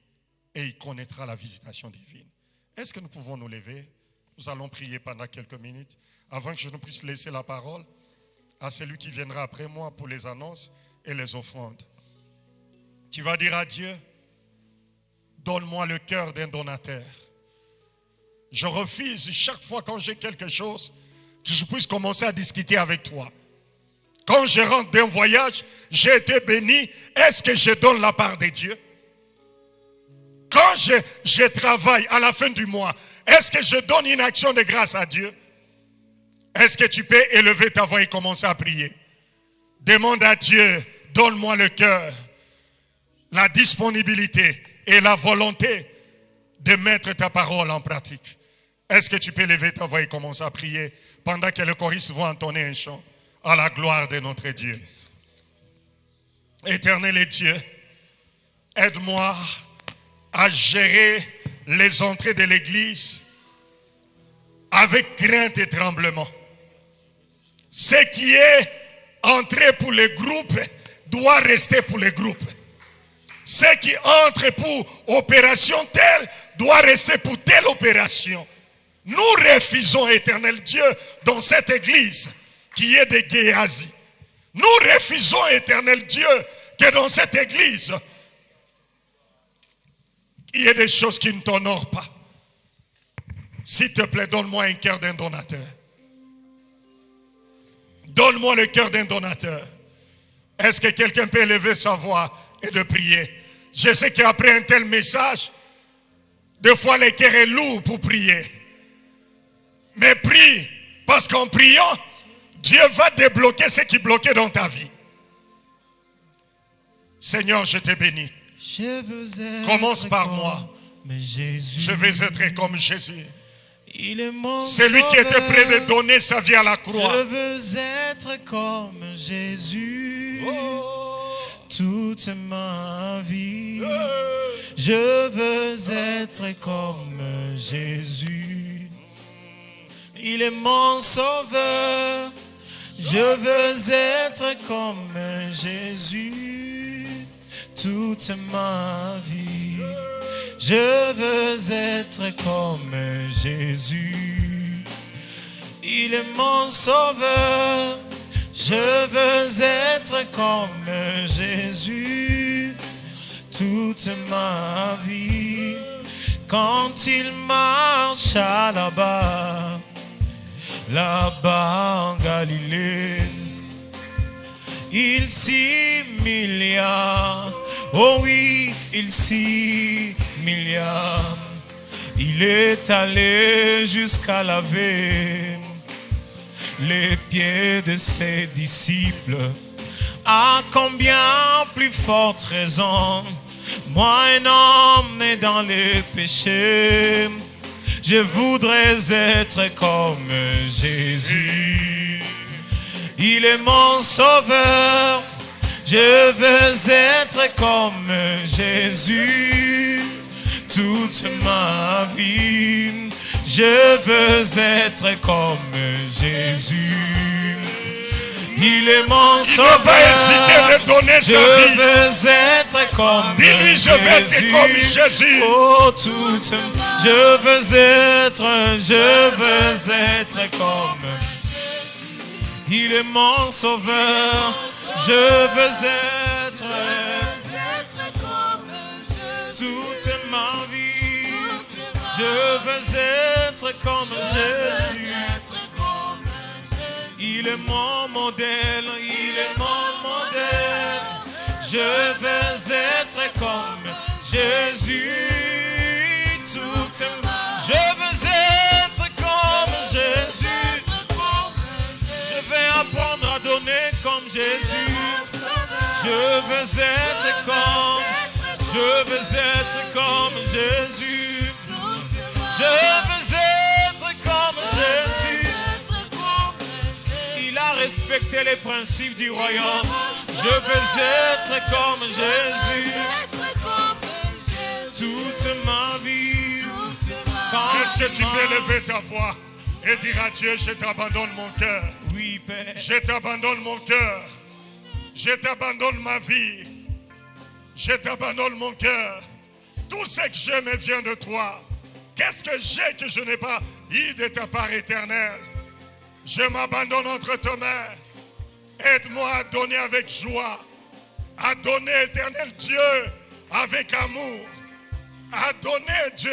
et il connaîtra la visitation divine. Est-ce que nous pouvons nous lever? Nous allons prier pendant quelques minutes avant que je ne puisse laisser la parole à celui qui viendra après moi pour les annonces et les offrandes. Tu vas dire à Dieu, donne-moi le cœur d'un donateur. Je refuse chaque fois quand j'ai quelque chose que je puisse commencer à discuter avec toi. Quand je rentre d'un voyage, j'ai été béni. Est-ce que je donne la part de Dieu? Quand je travaille à la fin du mois, est-ce que je donne une action de grâce à Dieu? Est-ce que tu peux élever ta voix et commencer à prier? Demande à Dieu, donne-moi le cœur, la disponibilité et la volonté de mettre ta parole en pratique. Est-ce que tu peux lever ta voix et commencer à prier pendant que les choristes vont entonner un chant à la gloire de notre Dieu? Éternel Dieu, aide-moi à gérer les entrées de l'église avec crainte et tremblement. Ce qui est entré pour les groupes doit rester pour les groupes. Ce qui entre pour opération telle doit rester pour telle opération. Nous refusons, éternel Dieu, dans cette église qui est de Géasi. Nous refusons, éternel Dieu, que dans cette église, il y ait des choses qui ne t'honorent pas. S'il te plaît, donne-moi un cœur d'un donateur. Donne-moi le cœur d'un donateur. Est-ce que quelqu'un peut élever sa voix et de prier? Je sais qu'après un tel message, des fois le cœur est lourd pour prier. Mais prie, parce qu'en priant, Dieu va débloquer ce qui bloquait dans ta vie. Seigneur, je te bénis. Commence par moi. Je vais être comme Jésus. Celui qui était prêt de donner sa vie à la croix. Je veux être comme Jésus toute ma vie. Je veux être comme Jésus. Il est mon sauveur. Je veux être comme Jésus toute ma vie. Je veux être comme Jésus. Il est mon sauveur. Je veux être comme Jésus toute ma vie. Quand il marche là-bas en Galilée, il s'humilia. Oh oui, il s'humilia. Il est allé jusqu'à laver les pieds de ses disciples. À combien plus forte raison, moi un homme né dans les péchés, je voudrais être comme Jésus. Il est mon sauveur. Je veux être comme Jésus toute ma vie. Je veux être comme Jésus. Il est mon sauveur. Il ne va hésiter de donner sa vie. Je veux être comme Dis-lui, je veux être comme Jésus. Oh, toute, je veux être comme Jésus. Il est mon sauveur. Je veux être comme Jésus toute ma vie. Je veux être comme Jésus. Il est mon modèle, il est mon modèle. Je veux être comme Jésus toute ma vie. Je veux être comme Jésus. Je vais apprendre à donner comme Jésus. Je veux être comme Jésus. Je veux être comme Jésus. Il a respecté les principes du royaume. Je veux être comme Jésus toute ma vie. Est-ce que tu peux lever ta voix Et dire à Dieu, je t'abandonne mon cœur. Oui, Père. Je t'abandonne mon cœur. Je t'abandonne ma vie. Je t'abandonne mon cœur. Tout ce que je me vient de toi. Qu'est-ce que j'ai que je n'ai pas eu de ta part éternelle? Je m'abandonne entre tes mains. Aide-moi à donner avec joie. À donner, éternel Dieu, avec amour. À donner, Dieu.